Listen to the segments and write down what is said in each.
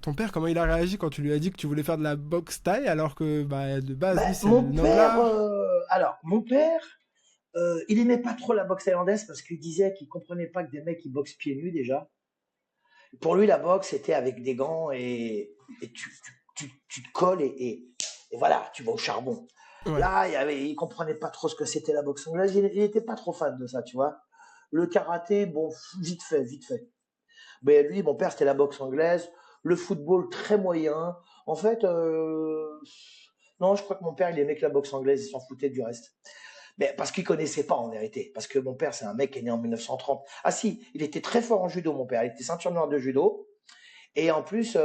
Ton père, comment il a réagi quand tu lui as dit que tu voulais faire de la boxe thaï alors que bah, de base, Bah, lui, c'est le noble art? mon père, il aimait pas trop la boxe thaïlandaise parce qu'il disait qu'il comprenait pas que des mecs qui boxent pieds nus déjà. Pour lui, la boxe, c'était avec des gants et tu te colles et voilà, tu vas au charbon. Ouais. Là, il comprenait pas trop ce que c'était la boxe anglaise. Il était pas trop fan de ça, tu vois. Le karaté, bon, vite fait, vite fait. Mais lui, mon père, c'était la boxe anglaise. Le football, très moyen. En fait, non, je crois que mon père, il aimait que la boxe anglaise, il s'en foutait du reste. Mais parce qu'il connaissait pas en vérité. Parce que mon père, c'est un mec qui est né en 1930. Ah si, il était très fort en judo, mon père. Il était ceinture noire de judo. Et en plus,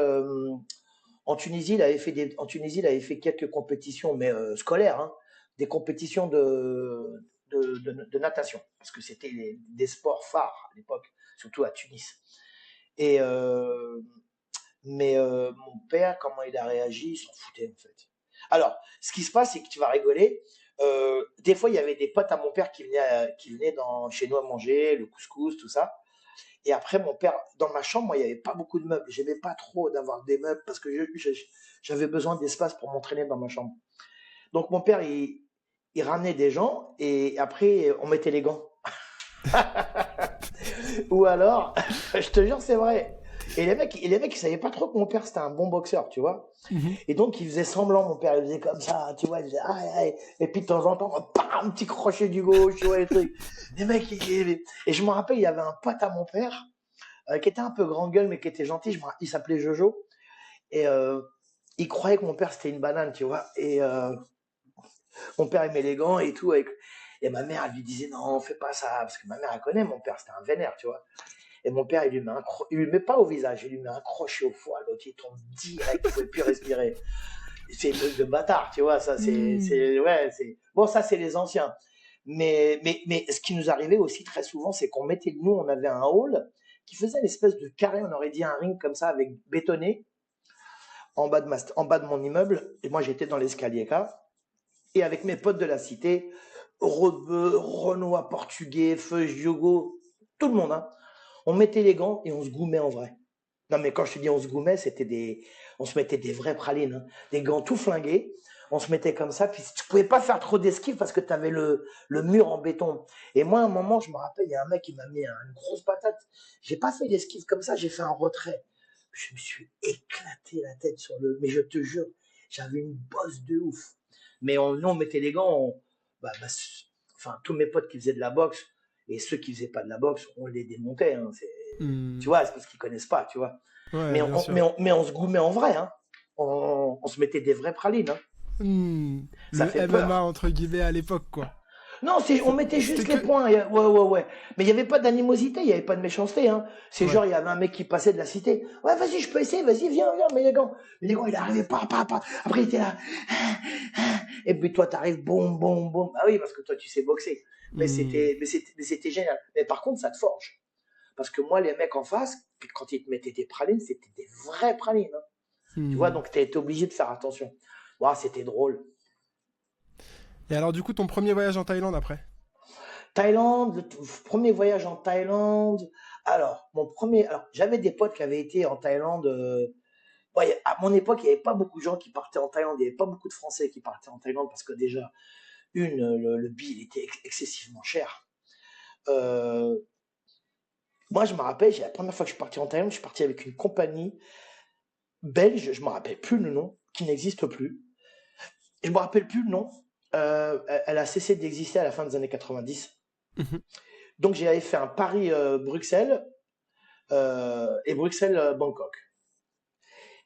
en Tunisie, il avait fait quelques compétitions, mais scolaires, hein, des compétitions de natation, parce que c'était des sports phares à l'époque, surtout à Tunis. Et mon père, comment il a réagi, il s'en foutait en fait. Alors, ce qui se passe, c'est que tu vas rigoler. Des fois, il y avait des potes à mon père qui venaient chez nous à manger, le couscous, tout ça. Et après, mon père, dans ma chambre, moi, il n'y avait pas beaucoup de meubles. J'aimais pas trop d'avoir des meubles parce que j'avais besoin d'espace pour m'entraîner dans ma chambre. Donc, mon père, il ramenait des gens et après, on mettait les gants. Ou alors, je te jure, c'est vrai. Et les mecs, ils savaient pas trop que mon père, c'était un bon boxeur, tu vois. Mhm. Et donc, il faisait semblant, mon père, il faisait comme ça, tu vois, il faisait, aïe, aïe. Et puis, de temps en temps, bam, un petit crochet du gauche, tu vois, les trucs. Les mecs, et je me rappelle, il y avait un pote à mon père, qui était un peu grand gueule, mais qui était gentil. Il s'appelait Jojo. Et il croyait que mon père, c'était une banane, tu vois. Et mon père aimait les gants et tout. Et ma mère, elle lui disait, non, fais pas ça. Parce que ma mère, elle connaît mon père, c'était un vénère, tu vois. Et mon père, il lui met pas au visage, il lui met un crochet au foie. L'autre, il tombe direct, il pouvait plus respirer. C'est un truc de bâtard, tu vois. Ça, Hmm. ouais, bon, ça, c'est les anciens. Mais ce qui nous arrivait aussi très souvent, c'est qu'on mettait, nous, on avait un hall qui faisait une espèce de carré, on aurait dit un ring comme ça, avec bétonné, en bas de mon immeuble. Et moi, j'étais dans l'escalier K. Et avec mes potes de la cité, Rebeu, Renoir, Portugais, Feuge, Yogo, tout le monde, hein. On mettait les gants et on se goumait en vrai. Non, mais quand je te dis on se goumait, on se mettait des vraies pralines, hein. Des gants tout flingués. On se mettait comme ça, puis tu pouvais pas faire trop d'esquive parce que tu avais le mur en béton. Et moi, à un moment, je me rappelle, il y a un mec qui m'a mis une grosse patate. J'ai pas fait d'esquive comme ça, j'ai fait un retrait. Je me suis éclaté la tête mais je te jure, j'avais une bosse de ouf. Mais nous, on mettait les gants, enfin, tous mes potes qui faisaient de la boxe et ceux qui faisaient pas de la boxe, on les démontait, hein. Tu Hmm. vois, c'est parce qu'ils connaissent pas, tu vois. Ouais, Mais bien sûr. on se goumait en vrai, hein. On se mettait des vraies pralines, hein. Hmm. Ça Le fait MMA, peur. entre guillemets, à l'époque, quoi. Non, on mettait C'était juste les que... points. Ouais, ouais, ouais. Mais il n'y avait pas d'animosité, il n'y avait pas de méchanceté, hein. C'est Ouais. genre, il y avait un mec qui passait de la cité. Ouais, vas-y, je peux essayer, vas-y, viens, viens, mets les gants. Mais les gants, il arrivait pas, pas, pas. Après, il était là. Et puis toi, t'arrives, boum, boum, boum. Ah oui, parce que toi, tu sais boxer. Hmm. Mais c'était génial. Mais par contre, ça te forge. Parce que moi, les mecs en face, quand ils te mettaient des pralines, c'était des vraies pralines, hein. Tu vois, Hmm. donc t'es obligé de faire attention. Ouah, c'était drôle. Et alors, du coup, ton premier voyage en Thaïlande après? Thaïlande, premier voyage en Thaïlande. Alors, j'avais des potes qui avaient été en Thaïlande. Ouais, à mon époque, il n'y avait pas beaucoup de gens qui partaient en Thaïlande. Il n'y avait pas beaucoup de Français qui partaient en Thaïlande parce que déjà, le billet il était excessivement cher. Euh, Moi, je me rappelle, la première fois que je suis parti en Thaïlande, je suis parti avec une compagnie belge, je me rappelle plus le nom, qui n'existe plus. Je me rappelle plus le nom. Elle a cessé d'exister à la fin des années 90. Mhm. Donc j'avais fait un Paris-Bruxelles et Bruxelles-Bangkok.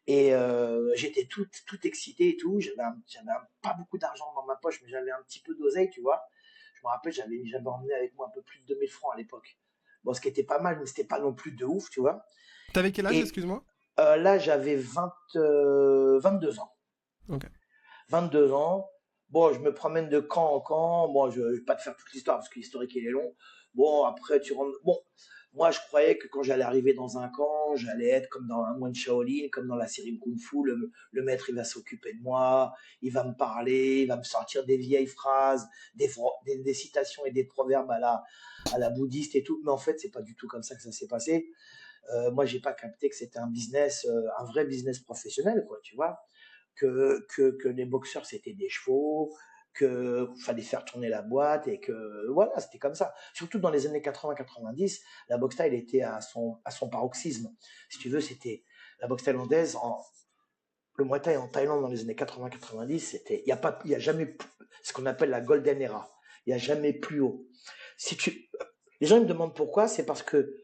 Et j'étais tout excité et tout. Pas beaucoup d'argent dans ma poche, mais j'avais un petit peu d'oseille, tu vois. Je me rappelle, j'avais emmené avec moi un peu plus de 2000 francs à l'époque. Bon, ce qui était pas mal, mais c'était pas non plus de ouf, tu vois. T'avais quel âge, Et excuse-moi? là, j'avais 22 ans. Ok. 22 ans. Bon, je me promène de camp en camp. Bon, je ne vais pas te faire toute l'histoire parce que l'historique il est long. Bon, après, tu rentres. Bon, moi, je croyais que quand j'allais arriver dans un camp, j'allais être comme dans un moine Shaolin, comme dans la série Kung Fu. Le maître, il va s'occuper de moi, il va me parler, il va me sortir des vieilles phrases, des citations et des proverbes à la bouddhiste et tout. Mais en fait, c'est pas du tout comme ça que ça s'est passé. Moi, j'ai pas capté que c'était un business, un vrai business professionnel, quoi, tu vois. Que les boxeurs, c'était des chevaux, que fallait faire tourner la boîte et que voilà, c'était comme ça. Surtout dans les années 80-90, la boxe thaï, elle était à son paroxysme. Si tu veux, c'était la boxe thaïlandaise, le Muay Thai en Thaïlande dans les années 80-90, c'était, il y a jamais ce qu'on appelle la golden era. Il n'y a jamais plus haut. Si tu, les gens me demandent pourquoi, c'est parce que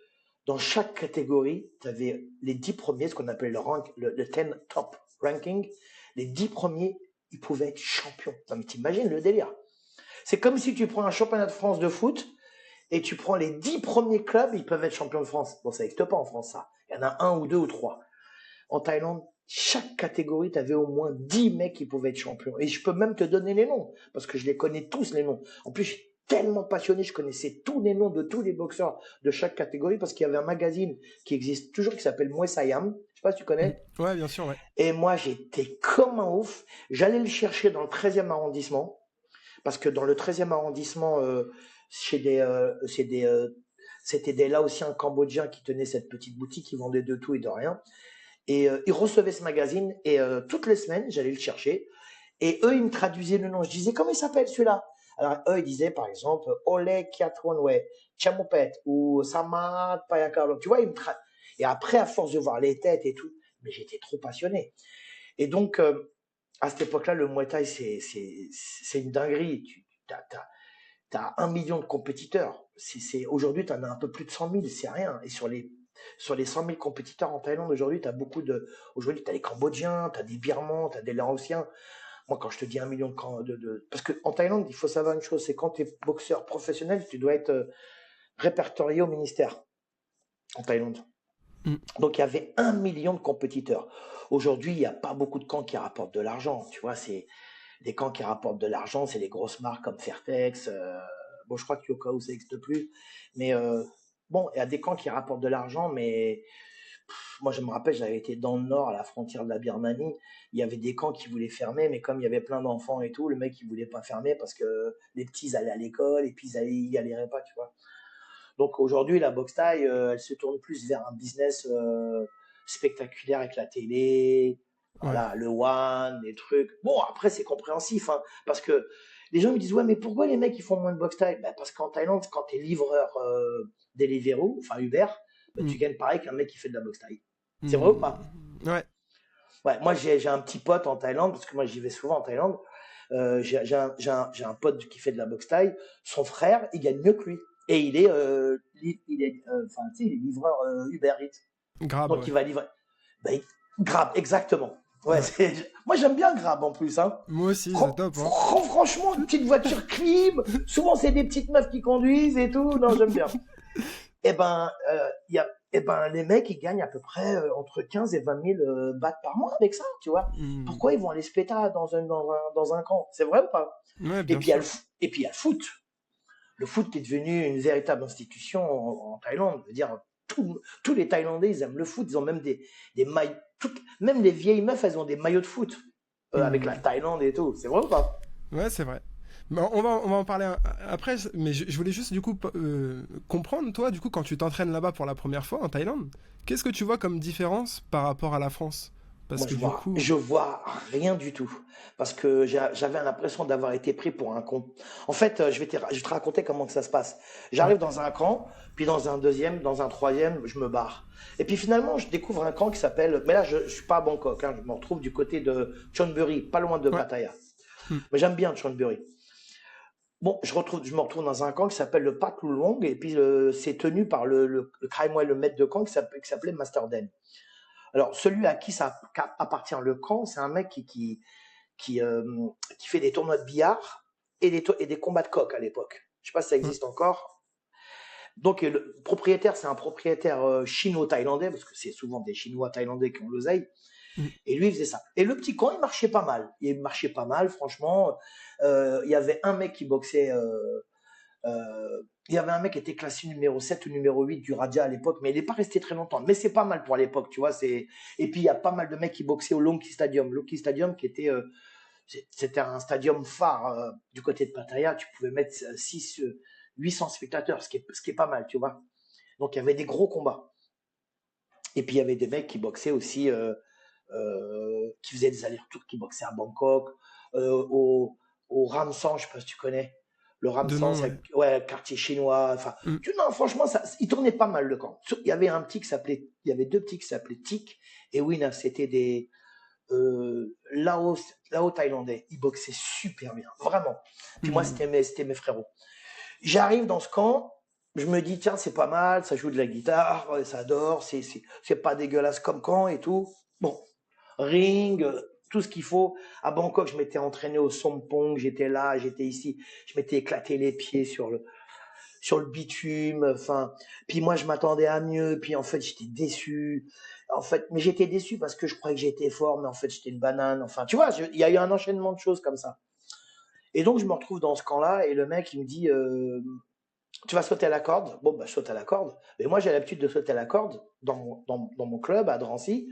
dans chaque catégorie, tu avais les 10 premiers, ce qu'on appelle le 10 top ranking. Les 10 premiers, ils pouvaient être champions. Donc, t'imagines le délire. C'est comme si tu prends un championnat de France de foot et tu prends les 10 premiers clubs, ils peuvent être champions de France. Bon, ça n'existe pas en France, ça. Il y en a un ou deux ou trois. En Thaïlande, chaque catégorie, tu avais au moins 10 mecs qui pouvaient être champions. Et je peux même te donner les noms, parce que je les connais tous, les noms. En plus, je suis tellement passionné, je connaissais tous les noms de tous les boxeurs de chaque catégorie, parce qu'il y avait un magazine qui existe toujours, qui s'appelle Muay Siam. Je sais pas si tu connais. Ouais, bien sûr, ouais. Et moi, j'étais comme un ouf. J'allais le chercher dans le 13e arrondissement, parce que dans le 13e arrondissement, c'était des Laotiens cambodgiens qui tenaient cette petite boutique, qui vendaient de tout et de rien. Et ils recevaient ce magazine et toutes les semaines, j'allais le chercher. Et eux, ils me traduisaient le nom. Je disais, comment il s'appelle celui-là? Alors, eux, ils disaient, par exemple, Ole Kiatwanwe, Chamopet ou Samad Payakalo. Tu vois, et après, à force de voir les têtes et tout, mais j'étais trop passionné. Et donc, à cette époque-là, le Muay Thai, c'est une dinguerie. Tu as 1 million de compétiteurs. Aujourd'hui, tu en as un peu plus de 100 000, c'est rien. Et sur les 100 000 compétiteurs en Thaïlande, aujourd'hui, tu as beaucoup de. Aujourd'hui, tu as les Cambodgiens, tu as des Birmans, tu as des Laotiens. Moi, quand je te dis 1 million parce qu'en Thaïlande, il faut savoir une chose, c'est quand tu es boxeur professionnel, tu dois être répertorié au ministère en Thaïlande. Mm. Donc, il y avait 1 million de compétiteurs. Aujourd'hui, il n'y a pas beaucoup de camps qui rapportent de l'argent. Tu vois, c'est des camps qui rapportent de l'argent, c'est les grosses marques comme Fairtex. Bon, je crois que Yokohama, ça n'existe plus. Mais bon, il y a des camps qui rapportent de l'argent, mais moi, je me rappelle, j'avais été dans le nord, à la frontière de la Birmanie. Il y avait des camps qui voulaient fermer, mais comme il y avait plein d'enfants et tout, le mec, il voulait pas fermer parce que les petits ils allaient à l'école et puis ils galérieraient pas, tu vois. Donc aujourd'hui, la boxe thaï, elle se tourne plus vers un business spectaculaire avec la télé, Ouais. voilà, le one, des trucs. Bon, après, c'est compréhensif, hein, parce que les gens me disent, ouais, mais pourquoi les mecs, ils font moins de boxe thaï? Ben, parce qu'en Thaïlande, quand tu es livreur Deliveroo, enfin Uber, ben, Mm. tu gagnes pareil qu'un mec qui fait de la boxe thaï. C'est vrai ou pas? Mm. Ouais. Ouais, moi, j'ai un petit pote en Thaïlande, parce que moi, j'y vais souvent en Thaïlande. J'ai un pote qui fait de la boxe thaï. Son frère, il gagne mieux que lui. Et enfin, tu sais, il est livreur Uber Eats. Grab, Donc, ouais. il va livrer. Ben, Grab, exactement. Ouais, Ouais. moi, j'aime bien Grab en plus, hein. Moi aussi, c'est top, hein. Franchement, une petite voiture clim. Souvent, c'est des petites meufs qui conduisent et tout. Non, j'aime bien. Eh ben, les mecs, ils gagnent à peu près entre 15 et 20 000 bahts par mois avec ça, tu vois. Mm. Pourquoi ils vont aller se péter dans un camp? C'est vrai ou pas? Ouais, Et bien puis, il y a sûr. et puis, il y a le foot. Le foot qui est devenu une véritable institution en Thaïlande. Je veux dire, tous les Thaïlandais, ils aiment le foot. Ils ont même des maillots. Même les vieilles meufs, elles ont des maillots de foot avec la Mm. Thaïlande et tout. C'est vrai ou pas? Ouais, c'est vrai. Mais on va en parler après, mais je voulais juste du coup comprendre, toi, du coup, quand tu t'entraînes là-bas pour la première fois en Thaïlande, qu'est-ce que tu vois comme différence par rapport à la France? Parce Moi, que du coup, je vois rien du tout. Parce que j'avais l'impression d'avoir été pris pour un con. En fait, je vais te raconter comment que ça se passe. ouais, J'arrive dans un camp, puis dans un deuxième, dans un troisième, je me barre. Et puis finalement, je découvre un camp qui s'appelle, mais là, je suis pas à Bangkok, hein, je me retrouve du côté de Chonburi, pas loin de ouais, Pattaya. mm, Mais j'aime bien Chonburi. Bon, je me retrouve dans un camp qui s'appelle le Pat Lulong, et puis c'est tenu par le Kraï Moi, le maître de camp qui s'appelait Master Den. Alors, celui à qui ça appartient le camp, c'est un mec qui, euh, qui fait des tournois de billard et des combats de coq à l'époque. Je sais pas si ça ouais, existe encore. Donc, le propriétaire, c'est un propriétaire chino-thaïlandais, parce que c'est souvent des Chinois thaïlandais qui ont l'oseille. mm, Et lui, il faisait ça. Et le petit camp, il marchait pas mal. Il marchait pas mal, franchement. Il y avait un mec qui boxait. Il y avait un mec qui était classé numéro 7 ou numéro 8 du Raja à l'époque, mais il n'est pas resté très longtemps. Mais c'est pas mal pour l'époque, tu vois. Et puis, il y a pas mal de mecs qui boxaient au Lonki Stadium. Lonki Stadium qui était c'était un stadium phare du côté de Pattaya. Tu pouvais mettre 800 spectateurs, ce qui est pas mal, tu vois. Donc il y avait des gros combats. Et puis il y avait des mecs qui boxaient aussi, qui faisaient des allers-retours, qui boxaient à Bangkok, au Ramsan, je sais pas si tu connais. Le De Ramsan, nom, ouais. c'est ouais, quartier chinois. Enfin, Mm. non, franchement, il tournait pas mal le camp. Il y avait il y avait deux petits qui s'appelaient Tik et Wina. C'était des Lao thaïlandais. Ils boxaient super bien, vraiment. Puis moi, Mm. c'était mes frérots. J'arrive dans ce camp, je me dis, tiens, c'est pas mal, ça joue de la guitare, ça dort, c'est pas dégueulasse comme camp et tout. Bon, ring, tout ce qu'il faut. À Bangkok, je m'étais entraîné au Sompong, j'étais là, j'étais ici, je m'étais éclaté les pieds sur le bitume, enfin, puis moi je m'attendais à mieux, puis en fait j'étais déçu. En fait, mais j'étais déçu parce que je croyais que j'étais fort, mais en fait j'étais une banane. Enfin, tu vois, il y a eu un enchaînement de choses comme ça. Et donc je me retrouve dans ce camp-là et le mec il me dit tu vas sauter à la corde. Bon, bah, je saute à la corde. Mais moi, j'ai l'habitude de sauter à la corde dans mon club à Drancy.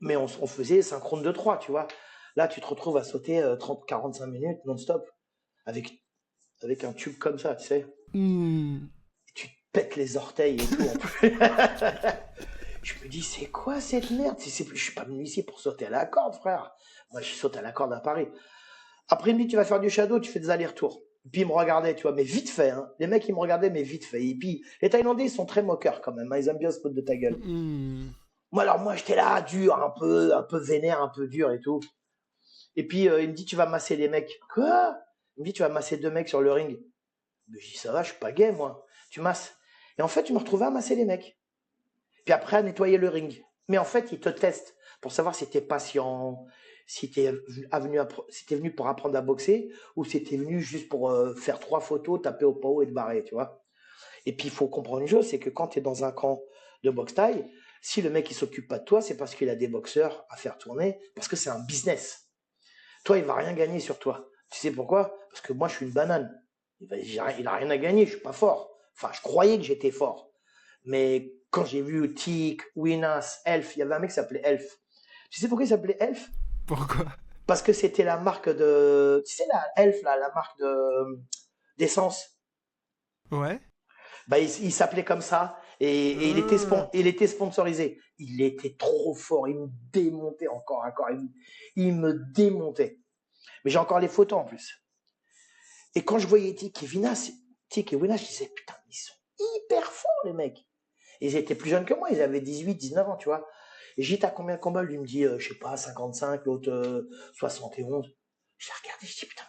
Mais on faisait synchrone de 3, tu vois. Là, tu te retrouves à sauter 30-45 minutes non-stop avec un tube comme ça, tu sais. Mm. Et tu te pètes les orteils et tout. En plus. Je me dis, c'est quoi cette merde? Je suis pas venu ici pour sauter à la corde, frère. Moi, je saute à la corde à Paris. Après, il me dit, tu vas faire du shadow, tu fais des allers-retours. Puis ils me regardaient, tu vois, mais vite fait, hein. Les mecs, ils me regardaient, mais vite fait. Et puis, les Thaïlandais, ils sont très moqueurs quand même, hein. Ils aiment bien se foutre de ta gueule. Mm. Moi, j'étais là, dur, un peu vénère, un peu dur et tout. Et puis, il me dit, tu vas masser les mecs. Quoi? Il me dit, tu vas masser deux mecs sur le ring. Mais je dis, ça va, je suis pas gay, moi. Tu masses. Et en fait, tu me retrouvais à masser les mecs. Puis après, à nettoyer le ring. Mais en fait, ils te testent pour savoir si t'es patient, si t'es venu pour apprendre à boxer ou si t'es venu juste pour faire 3 photos, taper au pao et te barrer, tu vois. Et puis, il faut comprendre une chose, c'est que quand tu es dans un camp de boxe thaï, si le mec il s'occupe pas de toi, c'est parce qu'il a des boxeurs à faire tourner, parce que c'est un business. Toi, il va rien gagner sur toi. Tu sais pourquoi? Parce que moi, je suis une banane. Il a rien à gagner, je suis pas fort. Enfin, je croyais que j'étais fort. Mais quand j'ai vu Tik, Winas, Elf, il y avait un mec qui s'appelait Elf. Tu sais pourquoi il s'appelait Elf? Pourquoi? Parce que c'était la marque de. Tu sais, la Elf, là, la marque d'essence. Ouais. Bah, il s'appelait comme ça et Ah. il était sponsorisé. Il était trop fort. Il me démontait encore. Il me démontait. Mais j'ai encore les photos en plus. Et quand je voyais Tik et Winas, je disais, putain, ils sont hyper forts, les mecs. Ils étaient plus jeunes que moi, ils avaient 18, 19 ans, tu vois. Et j'ai dit, t'as combien de combats? Lui me dit, je sais pas, 55, l'autre 71. Je l'ai regardé, je dis, putain,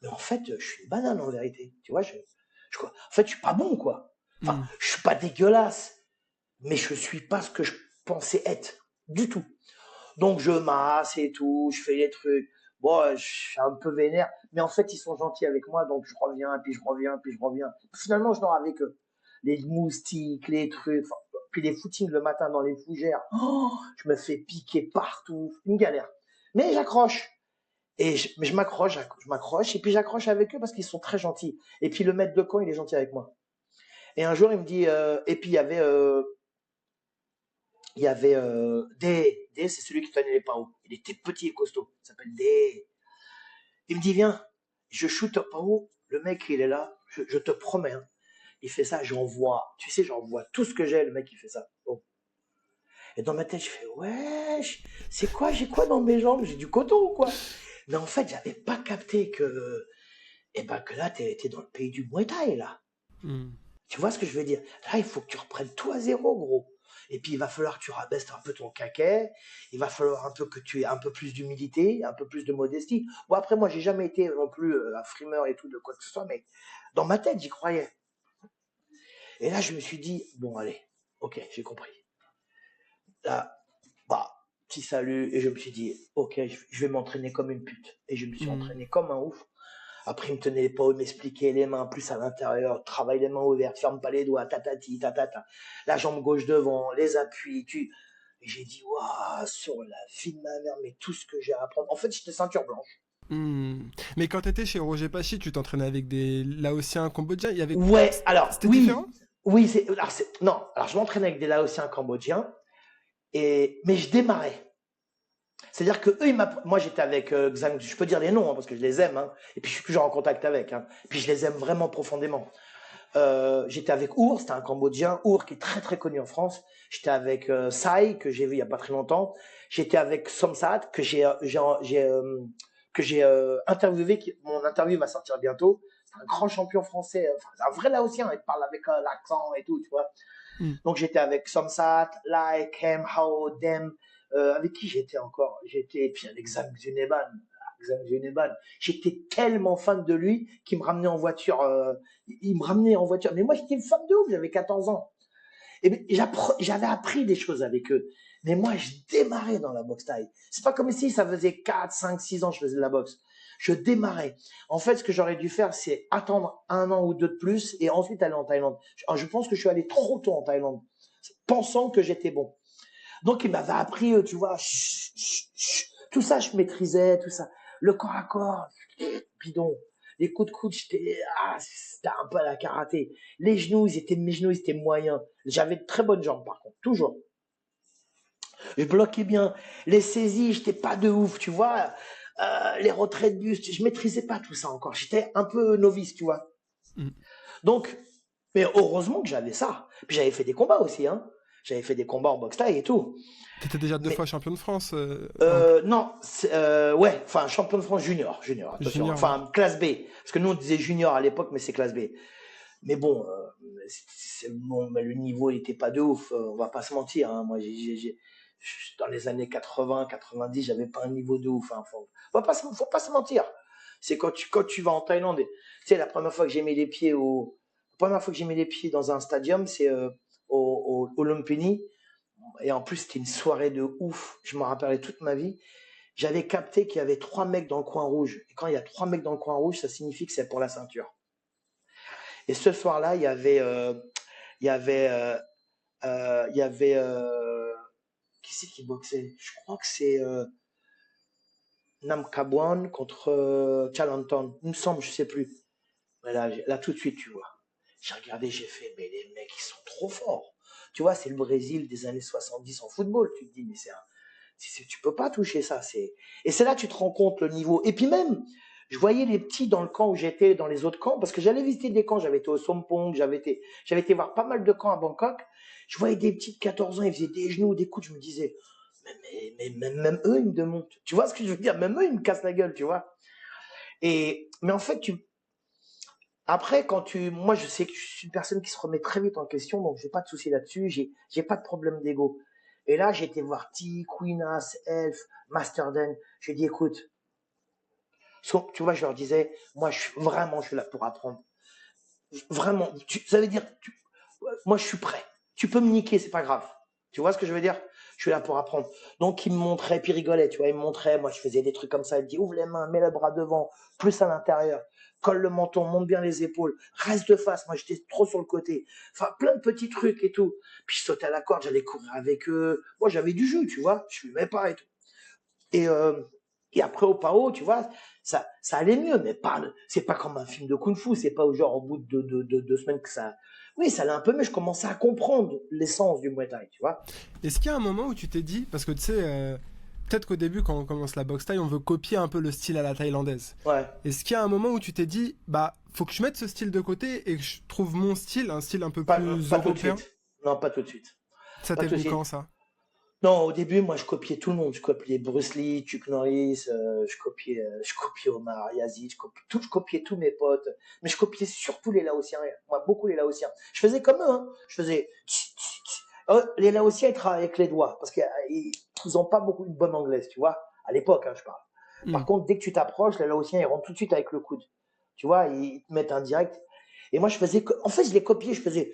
mais en fait, je suis une banane en vérité. Tu vois, en fait, je suis pas bon, quoi. Enfin, Mm. je suis pas dégueulasse, mais je suis pas ce que je pensais être, du tout. Donc, je masse et tout, je fais les trucs. Bon, je suis un peu vénère, mais en fait, ils sont gentils avec moi, donc je reviens, puis je reviens, puis je reviens. Finalement, je dors avec eux. Les moustiques, les trucs, enfin, puis les footings le matin dans les fougères. Oh, je me fais piquer partout, une galère. Mais j'accroche. Mais je m'accroche, et puis j'accroche avec eux parce qu'ils sont très gentils. Et puis le maître de camp, il est gentil avec moi. Et un jour, il me dit, et puis il y avait D, c'est celui qui tenait les paos. Il était petit et costaud. Il s'appelle D. Il me dit, viens, je shoot au pao. Le mec, il est là. Je te promets. Hein. Il fait ça, tu sais, j'envoie tout ce que j'ai. Le mec, il fait ça. Bon. Et dans ma tête, je fais, wesh, c'est quoi, j'ai quoi dans mes jambes? J'ai du coton ou quoi? Mais en fait, j'avais pas capté que là, t'es dans le pays du Muay Thai, là. Mm. Tu vois ce que je veux dire? Là, il faut que tu reprennes tout à zéro, gros. Et puis, il va falloir que tu rabaisses un peu ton caquet. Il va falloir un peu que tu aies un peu plus d'humilité, un peu plus de modestie. Bon, après, moi, j'ai jamais été non plus un frimeur et tout de quoi que ce soit, mais dans ma tête, j'y croyais. Et là, je me suis dit, bon, allez, ok, j'ai compris. Là, bah, petit salut. Et je me suis dit, ok, je vais m'entraîner comme une pute. Et je me suis Mm. entraîné comme un ouf. Après, il me tenait les pas, il m'expliquait les mains plus à l'intérieur, travaille les mains ouvertes, ferme pas les doigts, tatati, tatata. La jambe gauche devant, les appuis, Et j'ai dit, waouh, sur la vie de ma mère, mais tout ce que j'ai à apprendre. En fait, j'étais ceinture blanche. Mm. Mais quand t'étais chez Roger Pachi, tu t'entraînais avec des Laotiens cambodgiens. Il y avait. Ouais, alors, C'était différent? oui, non, alors je m'entraînais avec des Laotiens cambodgiens, mais je démarrais. C'est-à-dire que eux, moi j'étais avec Xang, je peux dire les noms hein, parce que je les aime, hein, et puis je suis toujours en contact avec, hein, puis je les aime vraiment profondément. J'étais avec Our, c'était un Cambodgien, Our qui est très très connu en France. J'étais avec Sai, que j'ai vu il y a pas très longtemps. J'étais avec Somsat, que j'ai interviewé. Mon interview va sortir bientôt. C'est un grand champion français, enfin, c'est un vrai Laotien, il parle avec l'accent et tout, tu vois. Hmm. Donc j'étais avec Somsat, Lai, Kem, Hao, Dem, avec qui j'étais encore? J'étais, puis avec Zhang Zuneban. Zhang Zuneban. J'étais tellement fan de lui qu'il me ramenait en voiture. Il me ramenait en voiture. Mais moi j'étais une fan de ouf, j'avais 14 ans. Et ben, j'avais appris des choses avec eux. Mais moi, je démarrais dans la boxe thaï. C'est pas comme si ça faisait 4, 5, 6 ans que je faisais de la boxe. Je démarrais. En fait, ce que j'aurais dû faire, c'est attendre 1 an ou 2 de plus et ensuite aller en Thaïlande. Je pense que je suis allé trop tôt en Thaïlande, pensant que j'étais bon. Donc, il m'avait appris, tu vois, tout ça, je maîtrisais, tout ça. Le corps à corps, bidon. Les coups de coude, c'était un peu à la karaté. Mes genoux, ils étaient moyens. J'avais de très bonnes jambes, par contre, toujours. Je bloquais bien. Les saisies, j'étais pas de ouf, tu vois. Les retraits de buste, je maîtrisais pas tout ça encore. J'étais un peu novice, tu vois. Hmm. Donc, mais heureusement que j'avais ça. Puis j'avais fait des combats aussi, hein. J'avais fait des combats en boxe thaï et tout. T'étais déjà 2 Mais fois champion de France non, ouais, enfin champion de France junior, attention, junior, ouais. enfin classe B, parce que nous on disait junior à l'époque, mais c'est classe B. Mais bon, bon, mais le niveau il était pas de ouf, on va pas se mentir. Hein. Moi, dans les années 80, 90, j'avais pas un niveau de ouf. Hein. Faut pas se mentir. C'est quand tu vas en Thaïlande, tu sais, la première fois que j'ai mis les pieds dans un stadium, c'est au Lumpini. Et en plus, c'était une soirée de ouf. Je m'en rappellerai toute ma vie. J'avais capté qu'il y avait 3 mecs dans le coin rouge. Et quand il y a 3 mecs dans le coin rouge, ça signifie que c'est pour la ceinture. Et ce soir-là, il y avait, qui c'est qui boxait? Je crois que c'est Nam Kabwan contre Chalanton. Il me semble, je sais plus. Mais là, tout de suite, tu vois. J'ai regardé, j'ai fait, mais les mecs, ils sont trop forts. Tu vois, c'est le Brésil des années 70 en football. Tu te dis, mais tu peux pas toucher ça. Et c'est là que tu te rends compte le niveau. Et puis même, je voyais les petits dans le camp où j'étais, dans les autres camps, parce que j'allais visiter des camps. J'avais été au Sompong, j'avais été voir pas mal de camps à Bangkok. Je voyais des petits de 14 ans, ils faisaient des genoux, des coudes. Je me disais, même eux, ils me demandent. Tu vois ce que je veux dire? Même eux, ils me cassent la gueule, tu vois. Mais en fait, après, moi, je sais que je suis une personne qui se remet très vite en question, donc j'ai pas de souci là-dessus, j'ai pas de problème d'ego. Et là, j'ai été voir T, Queenas, Elf, Masterden. J'ai dit, écoute, tu vois, je leur disais, moi, je suis là pour apprendre. Vraiment, ça veut dire, moi, je suis prêt. Tu peux me niquer, c'est pas grave. Tu vois ce que je veux dire? Je suis là pour apprendre. Donc, ils me montraient, puis ils rigolaient, tu vois, ils me montraient, moi, je faisais des trucs comme ça. Ils me disaient, ouvre les mains, mets le bras devant, plus à l'intérieur, colle le menton, monte bien les épaules, reste de face. Moi, j'étais trop sur le côté. Enfin, plein de petits trucs et tout. Puis, je sautais à la corde, j'allais courir avec eux. Moi, j'avais du jus, tu vois, je fumais pas et tout. Et, euh, et après, au PAO, tu vois, ça allait mieux, mais c'est pas comme un film de kung-fu, c'est pas genre au bout de 2 semaines que ça. Oui, ça allait un peu mieux, je commençais à comprendre l'essence du Muay Thai, tu vois. Est-ce qu'il y a un moment où tu t'es dit, parce que tu sais, peut-être qu'au début, quand on commence la boxe thaï, on veut copier un peu le style à la thaïlandaise. Ouais. Est-ce qu'il y a un moment où tu t'es dit, bah, faut que je mette ce style de côté et que je trouve mon style, un style un peu plus Pas tout de européen? suite. Non, pas tout de suite. Ça Pas t'est tout de venu suite. quand, ça? Non, au début, moi, je copiais tout le monde. Je copiais Bruce Lee, Chuck Norris, je copiais Omar Yazid, je copiais tous mes potes. Mais je copiais surtout les Laotiens. Moi, beaucoup les Laotiens. Je faisais comme eux, hein. Je faisais. Les Laotiens, ils travaillent avec les doigts parce qu'ils ont pas beaucoup de bonne anglaise, tu vois. À l'époque, hein, je parle. Hmm. Par contre, dès que tu t'approches, les Laotiens, ils rentrent tout de suite avec le coude. Tu vois, ils te mettent un direct. Et moi, en fait, je les copiais, je faisais.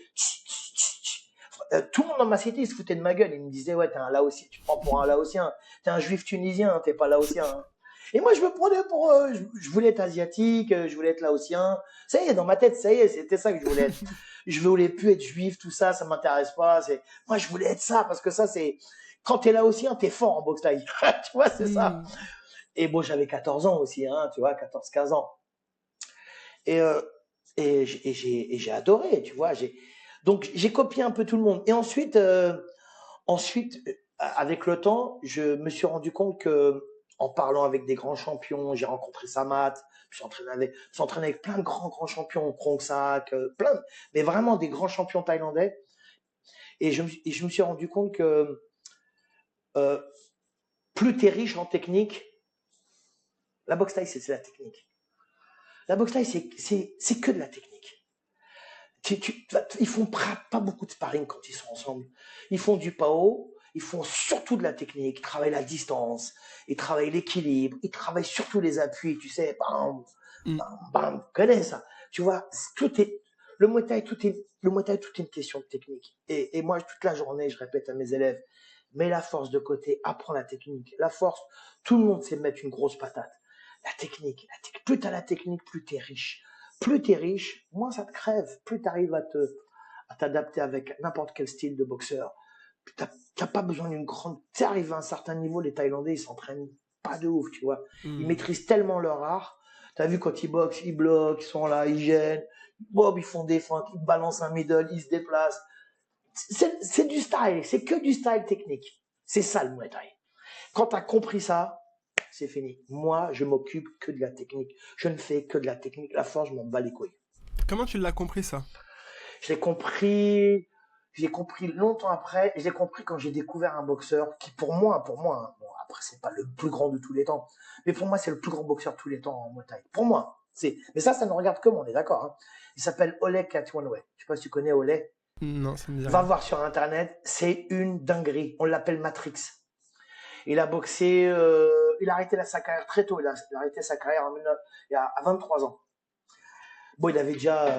Tout le monde dans ma cité, il se foutait de ma gueule. Il me disait, ouais, t'es un Laotien, tu te prends pour un Laotien. T'es un juif tunisien, t'es pas Laotien. Hein. Et moi, je me prenais pour. Je voulais être asiatique, je voulais être Laotien. Ça y est, dans ma tête, ça y est, c'était ça que je voulais être. Je voulais plus être juif, tout ça, ça m'intéresse pas. Moi, je voulais être ça, parce que ça, c'est. Quand t'es Laotien, t'es fort en boxe thaï. Tu vois, c'est ça. Hmm. Et bon, j'avais 14 ans aussi, hein, tu vois, 14-15 ans. Et, euh, j'ai adoré, tu vois. Donc, j'ai copié un peu tout le monde. Et ensuite, avec le temps, je me suis rendu compte que en parlant avec des grands champions. J'ai rencontré Samat, je s'entraîner avec plein de grands champions, Krongsak, mais vraiment des grands champions thaïlandais. Et je me suis rendu compte que euh, plus tu es riche en technique, la boxe thaï, c'est la technique. La boxe thaï, c'est que de la technique. Ils font pas beaucoup de sparring quand ils sont ensemble. Ils font du PAO, ils font surtout de la technique, ils travaillent la distance, ils travaillent l'équilibre, ils travaillent surtout les appuis, tu sais, bam, bam, bam, tu connais ça. Tu vois, le Muay Thai, tout est une question de technique. Et moi, toute la journée, je répète à mes élèves, mets la force de côté, apprends la technique. La force, tout le monde sait mettre une grosse patate. La technique, plus tu as la technique, plus tu es riche. Plus tu es riche, moins ça te crève. Plus tu arrives à t'adapter avec n'importe quel style de boxeur. T'as pas besoin d'une grande... Tu arrives à un certain niveau, les Thaïlandais, ils s'entraînent pas de ouf, tu vois. Ils maîtrisent tellement leur art. T'as vu quand ils boxent, ils bloquent, ils sont là, ils gênent. Bob, ils font des feintes, ils balancent un middle, ils se déplacent. C'est du style, c'est que du style technique. C'est ça le Muay Thai. Quand tu as compris ça, c'est fini. Moi, je m'occupe que de la technique. Je ne fais que de la technique. La force, je m'en bats les couilles. Comment tu l'as compris ça? J'ai compris longtemps après. J'ai compris quand j'ai découvert un boxeur qui, pour moi, hein, bon, après, c'est pas le plus grand de tous les temps, mais pour moi, c'est le plus grand boxeur de tous les temps en Muay Thai. Pour moi. Mais ça ne regarde que moi, on est d'accord. Hein. Il s'appelle Ole Katwanwe. Je sais pas si tu connais Ole. Non, ça me dit Va rien. voir sur Internet. C'est une dinguerie. On l'appelle Matrix. Il a boxé, il a arrêté sa carrière très tôt. Il a arrêté sa carrière à 23 ans. Bon, il avait déjà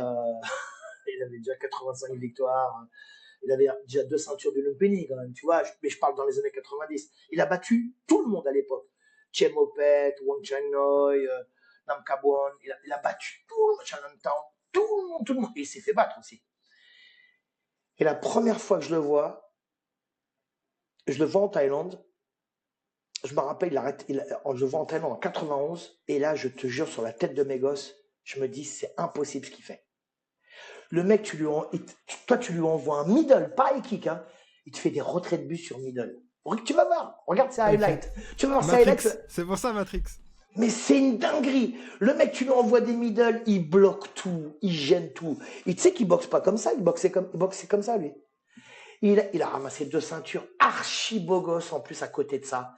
85 victoires. Il avait déjà 2 ceintures de Lumpini quand même, tu vois. Mais je parle dans les années 90. Il a battu tout le monde à l'époque. Chemopet, Wong Chang-noi, Nam Kabon. Il a battu tout le monde, Chalantang, tout le monde. Et il s'est fait battre aussi. Et la première fois que je le vois en Thaïlande. Je me rappelle, je le vois en Thaïlande en 91, et là, je te jure, sur la tête de mes gosses, je me dis, c'est impossible ce qu'il fait. Le mec, toi, tu lui envoies un middle, pas high kick, hein. Il te fait des retraits de bus sur middle. Tu vas voir, regarde ses Ok. highlights. Tu vas voir ses Matrix, highlights, c'est pour ça Matrix. mais c'est une dinguerie. Le mec, tu lui envoies des middle, il bloque tout, il gêne tout. Et tu sais qu'il boxe pas comme ça, il boxait comme ça, lui. Il a ramassé 2 ceintures, archi beau gosse en plus à côté de ça.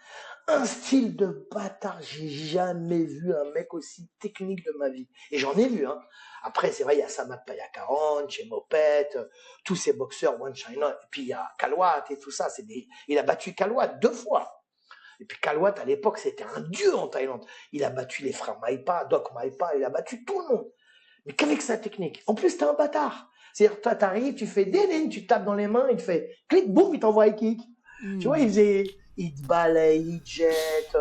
Un style de bâtard, j'ai jamais vu un mec aussi technique de ma vie. Et j'en ai vu, hein. Après, c'est vrai, il y a Samat Payakaran, Chemopet, tous ces boxeurs, One China, et puis il y a Kalwat et tout ça. Il a battu Kalwat 2 fois. Et puis Kalwat, à l'époque, c'était un dieu en Thaïlande. Il a battu les frères Maipa, Doc Maipa, il a battu tout le monde. Mais qu'avec sa technique. En plus, t'es un bâtard. C'est-à-dire, toi, t'arrives, tu fais des lignes, tu tapes dans les mains, il te fait clic, boum, il t'envoie un kick. Tu vois, il te balaye, il te jette.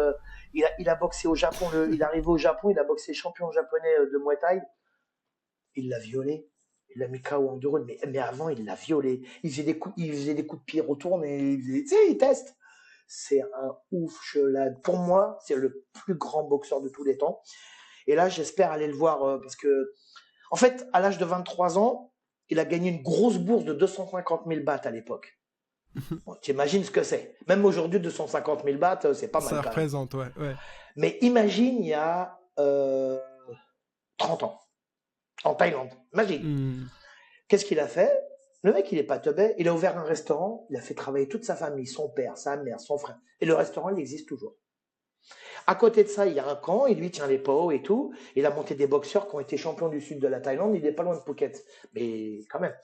Il a boxé au Japon, il est arrivé au Japon, il a boxé champion japonais de Muay Thai. Il l'a violé. Il l'a mis KO en 2 rounds. Mais avant, il l'a violé. Il faisait des coups de pied retournés. Tu sais, il teste. C'est un ouf chelade. Pour moi, c'est le plus grand boxeur de tous les temps. Et là, j'espère aller le voir parce que, en fait, à l'âge de 23 ans, il a gagné une grosse bourse de 250 000 bahts à l'époque. Bon, tu imagines ce que c'est. Même aujourd'hui, 250 000 bahts, c'est pas mal Ça quand même. représente, ouais, ouais. Mais imagine, il y a 30 ans, en Thaïlande. Imagine. Qu'est-ce qu'il a fait? Le mec, il est pas teubé. Il a ouvert un restaurant. Il a fait travailler toute sa famille, son père, sa mère, son frère. Et le restaurant, il existe toujours. À côté de ça, il y a un camp, et lui tient les pots et tout. Il a monté des boxeurs qui ont été champions du sud de la Thaïlande. Il n'est pas loin de Phuket. Mais quand même.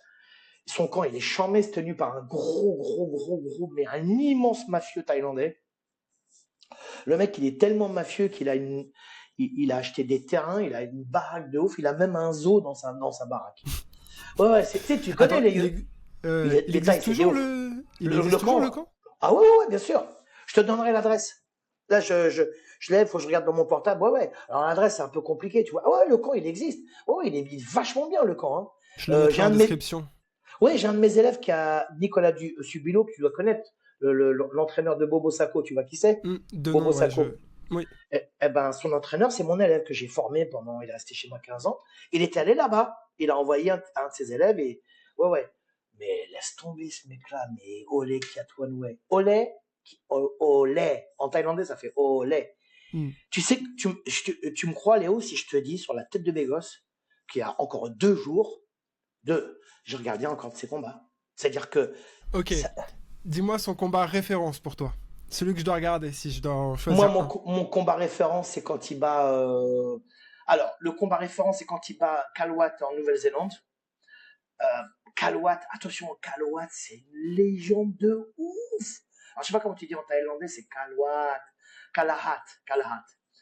Son camp, il est chambé, c'est tenu par un gros, mais un immense mafieux thaïlandais. Le mec, il est tellement mafieux qu'il il a acheté des terrains, il a une baraque de ouf, il a même un zoo dans sa baraque. Ouais, tu sais, tu connais Attends, il les Thaïs, existe c'est des toujours ouf. il existe toujours le camp. camp? Ah ouais, bien sûr. Je te donnerai l'adresse. Là, je lève, faut que je regarde dans mon portable. Ouais. Alors l'adresse, c'est un peu compliqué, tu vois. Ah ouais, le camp, il existe. Ouais, il est vachement bien, le camp. Hein. Je le mettrai en description. J'ai un de mes élèves qui a Nicolas Subilo, que tu dois connaître, l'entraîneur de Bobo Sacco. Tu vois qui c'est? De Bobo nom, ouais, Sacco. Oui. Ben, son entraîneur, c'est mon élève que j'ai formé il est resté chez moi 15 ans. Il était allé là-bas. Il a envoyé un de ses élèves et, ouais. Mais laisse tomber ce mec-là, mais Ole Kiatwanwe. Ole. En thaïlandais, ça fait Ole. Hmm. Tu sais, tu me crois, Léo, si je te dis sur la tête de mes gosses qu'il y a encore 2 jours, je regardais encore de ses combats. C'est-à-dire que Ok, ça- dis-moi son combat référence pour toi. Celui que je dois regarder si je dois en moi, choisir un. mon combat référence, c'est quand il bat. Alors, le combat référence, c'est quand il bat Kalwat en Nouvelle-Zélande. Euh, Kalwat, attention, Kalwat, c'est une légende de ouf. Alors, je sais pas comment tu dis en thaïlandais, c'est Kalwat, Kalahat.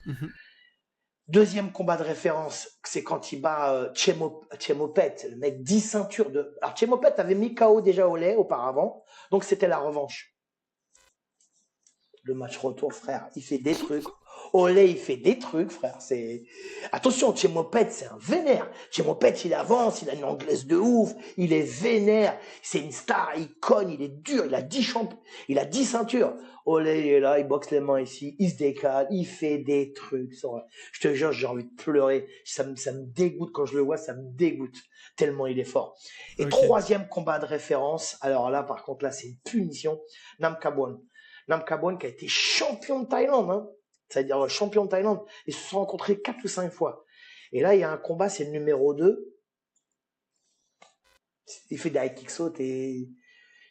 Mhm. Deuxième combat de référence, c'est quand il bat Chemopet, le mec 10 ceintures de. Alors, Chemopet avait mis KO déjà au lait auparavant, donc c'était la revanche. Le match retour, frère, il fait des trucs. Olé, il fait des trucs, frère. Attention, Chemopet, c'est un vénère. Chemopet, il avance, il a une anglaise de ouf, il est vénère, c'est une star, il cogne, il est dur, il a 10 ceintures. Olé, il est là, il boxe les mains ici, il se décale, il fait des trucs. Je te jure, j'ai envie de pleurer. Ça me dégoûte quand je le vois, ça me dégoûte tellement il est fort. Et Ok. troisième combat de référence, alors là, par contre, là, c'est une punition. Namkabon. Namkabon qui a été champion de Thaïlande, hein. C'est-à-dire champion de Thaïlande. Ils se sont rencontrés 4 ou 5 fois. Et là, il y a un combat, c'est le numéro 2. Il fait des high kick sautes et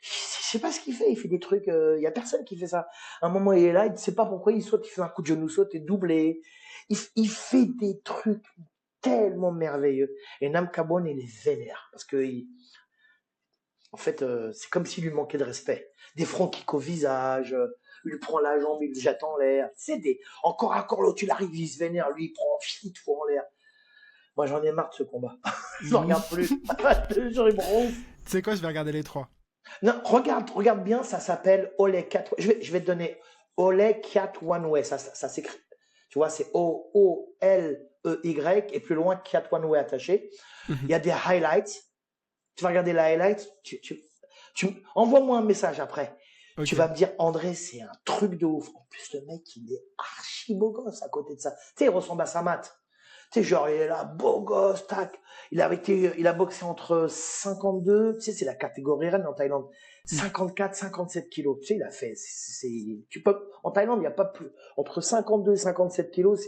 je sais pas ce qu'il fait. Il fait des trucs. Il y a personne qui fait ça. À un moment, il est là, il ne sait pas pourquoi il saute. Il fait un coup de genou saute et doublé. Il fait des trucs tellement merveilleux. Et Namkabon, il est vénère parce que en fait, c'est comme s'il lui manquait de respect. Des francs kick au visage, il lui prend la jambe, il le jette en l'air. C'est des. Encore à corps, l'autre, il arrive, il se vénère, lui, il prend fit tout en l'air. Moi, j'en ai marre de ce combat. Je ne Hmm. regarde plus. Je te jure, il me rend ouf. Tu sais quoi, je vais regarder les trois. Non, regarde bien, ça s'appelle Ole 4. Je vais te donner Ole 4 One Way. Ça s'écrit. Tu vois, c'est O-O-L-E-Y et plus loin 4 One Way attaché. Il Mhm. y a des highlights. Tu vas regarder les highlights. Envoie-moi un message après. Tu Ok. vas me dire, André, c'est un truc de ouf. En plus, le mec, il est archi beau gosse à côté de ça. Tu sais, il ressemble à Samat. Tu sais, genre, il est là, beau gosse, tac. Il a boxé entre 52, tu sais, c'est la catégorie reine en Thaïlande. Hmm. 54, 57 kilos. Tu sais, il a fait, en Thaïlande, il n'y a pas plus, entre 52 et 57 kilos,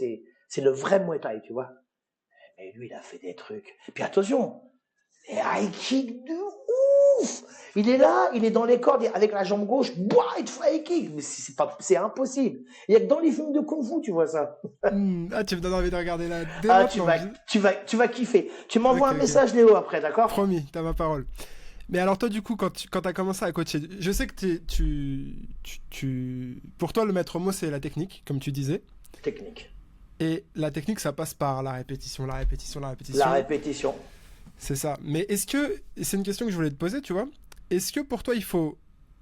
c'est le vrai Muay Thai, tu vois. Mais lui, il a fait des trucs. Puis attention, les high kick de ouf. Il est là, il est dans les cordes avec la jambe gauche, boah, il te fait high kick. Mais c'est impossible. Il y a que dans les films de kung fu, tu vois ça. Hmm. Ah, tu me donnes envie de regarder là dès Ah, maintenant. tu vas kiffer. Tu m'envoies Ok, un ok. message, Léo, après, d'accord? Promis, t'as ma parole. Mais alors toi, du coup, quand t'as commencé à coacher, je sais que pour toi, le maître mot, c'est la technique, comme tu disais. Technique. Et la technique, ça passe par la répétition, la répétition, la La répétition. répétition. C'est ça. Mais est-ce que, et c'est une question que je voulais te poser, tu vois, est-ce que pour toi, il faut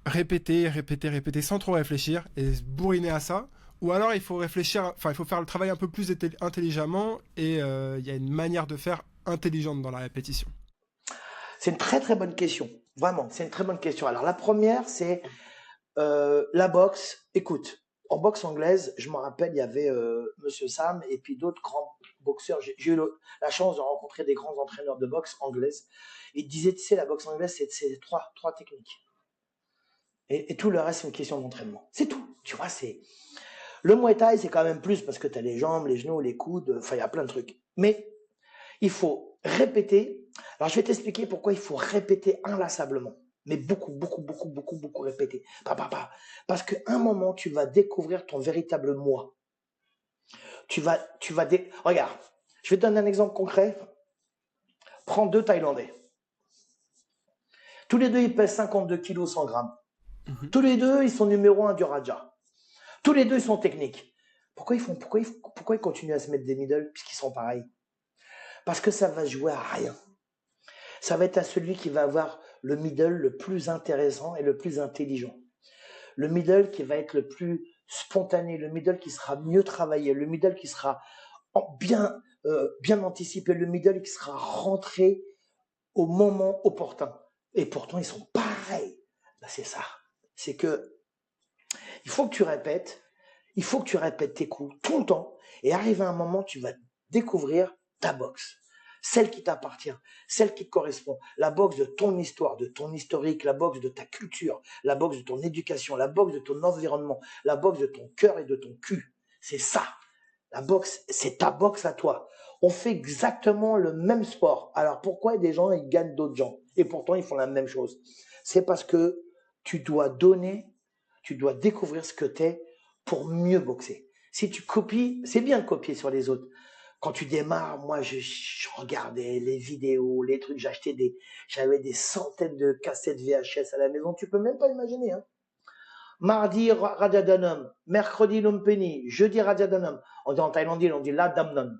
répéter, répéter, répéter sans trop réfléchir et se bourriner à ça? Ou alors il faut réfléchir, enfin il faut faire le travail un peu plus intelligemment et il y a une manière de faire intelligente dans la répétition. C'est une très très bonne question. Vraiment, c'est une très bonne question. Alors la première, c'est la boxe. Écoute, en boxe anglaise, je me rappelle, il y avait Monsieur Sam et puis d'autres grands boxeurs. J'ai eu la chance de rencontrer des grands entraîneurs de boxe anglaise. Ils disaient, tu sais, la boxe anglaise, c'est trois techniques. Et tout le reste, c'est une question d'entraînement. C'est tout. Tu vois, le Muay Thai, c'est quand même plus parce que tu as les jambes, les genoux, les coudes. Enfin, il y a plein de trucs. Mais il faut répéter. Alors, je vais t'expliquer pourquoi il faut répéter inlassablement. Mais beaucoup, beaucoup, beaucoup, beaucoup, beaucoup répéter. Parce qu'à un moment, tu vas découvrir ton véritable moi. Regarde, je vais te donner un exemple concret. Prends 2 Thaïlandais. Tous les deux, ils pèsent 52 kilos 100 grammes. Mhm. Tous les deux, ils sont numéro 1 du Raja. Tous les deux, ils sont techniques. Pourquoi ils continuent à se mettre des middle puisqu'ils sont pareils? Parce que ça va jouer à rien. Ça va être à celui qui va avoir le middle le plus intéressant et le plus intelligent. Le middle qui va être le plus spontané, le middle qui sera mieux travaillé, le middle qui sera bien anticipé, le middle qui sera rentré au moment opportun. Et pourtant, ils sont pareils. Ben, c'est ça. C'est que il faut que tu répètes, tes coups tout le temps. Et arrivé à un moment, tu vas découvrir ta boxe. Celle qui t'appartient, celle qui te correspond. La boxe de ton histoire, de ton historique, la boxe de ta culture, la boxe de ton éducation, la boxe de ton environnement, la boxe de ton cœur et de ton cul. C'est ça. La boxe, c'est ta boxe à toi. On fait exactement le même sport. Alors pourquoi des gens ils gagnent d'autres gens et pourtant ils font la même chose? C'est parce que tu dois donner, tu dois découvrir ce que tu es pour mieux boxer. Si tu copies, c'est bien de copier sur les autres. Quand tu démarres, moi je regardais les vidéos, les trucs, j'avais des centaines de cassettes VHS à la maison, tu peux même pas imaginer, hein. Mardi, Rajadhanam. Mercredi, Lumpini. Jeudi, Rajadhanam. On dit en thaïlandais, on dit Ladamnon.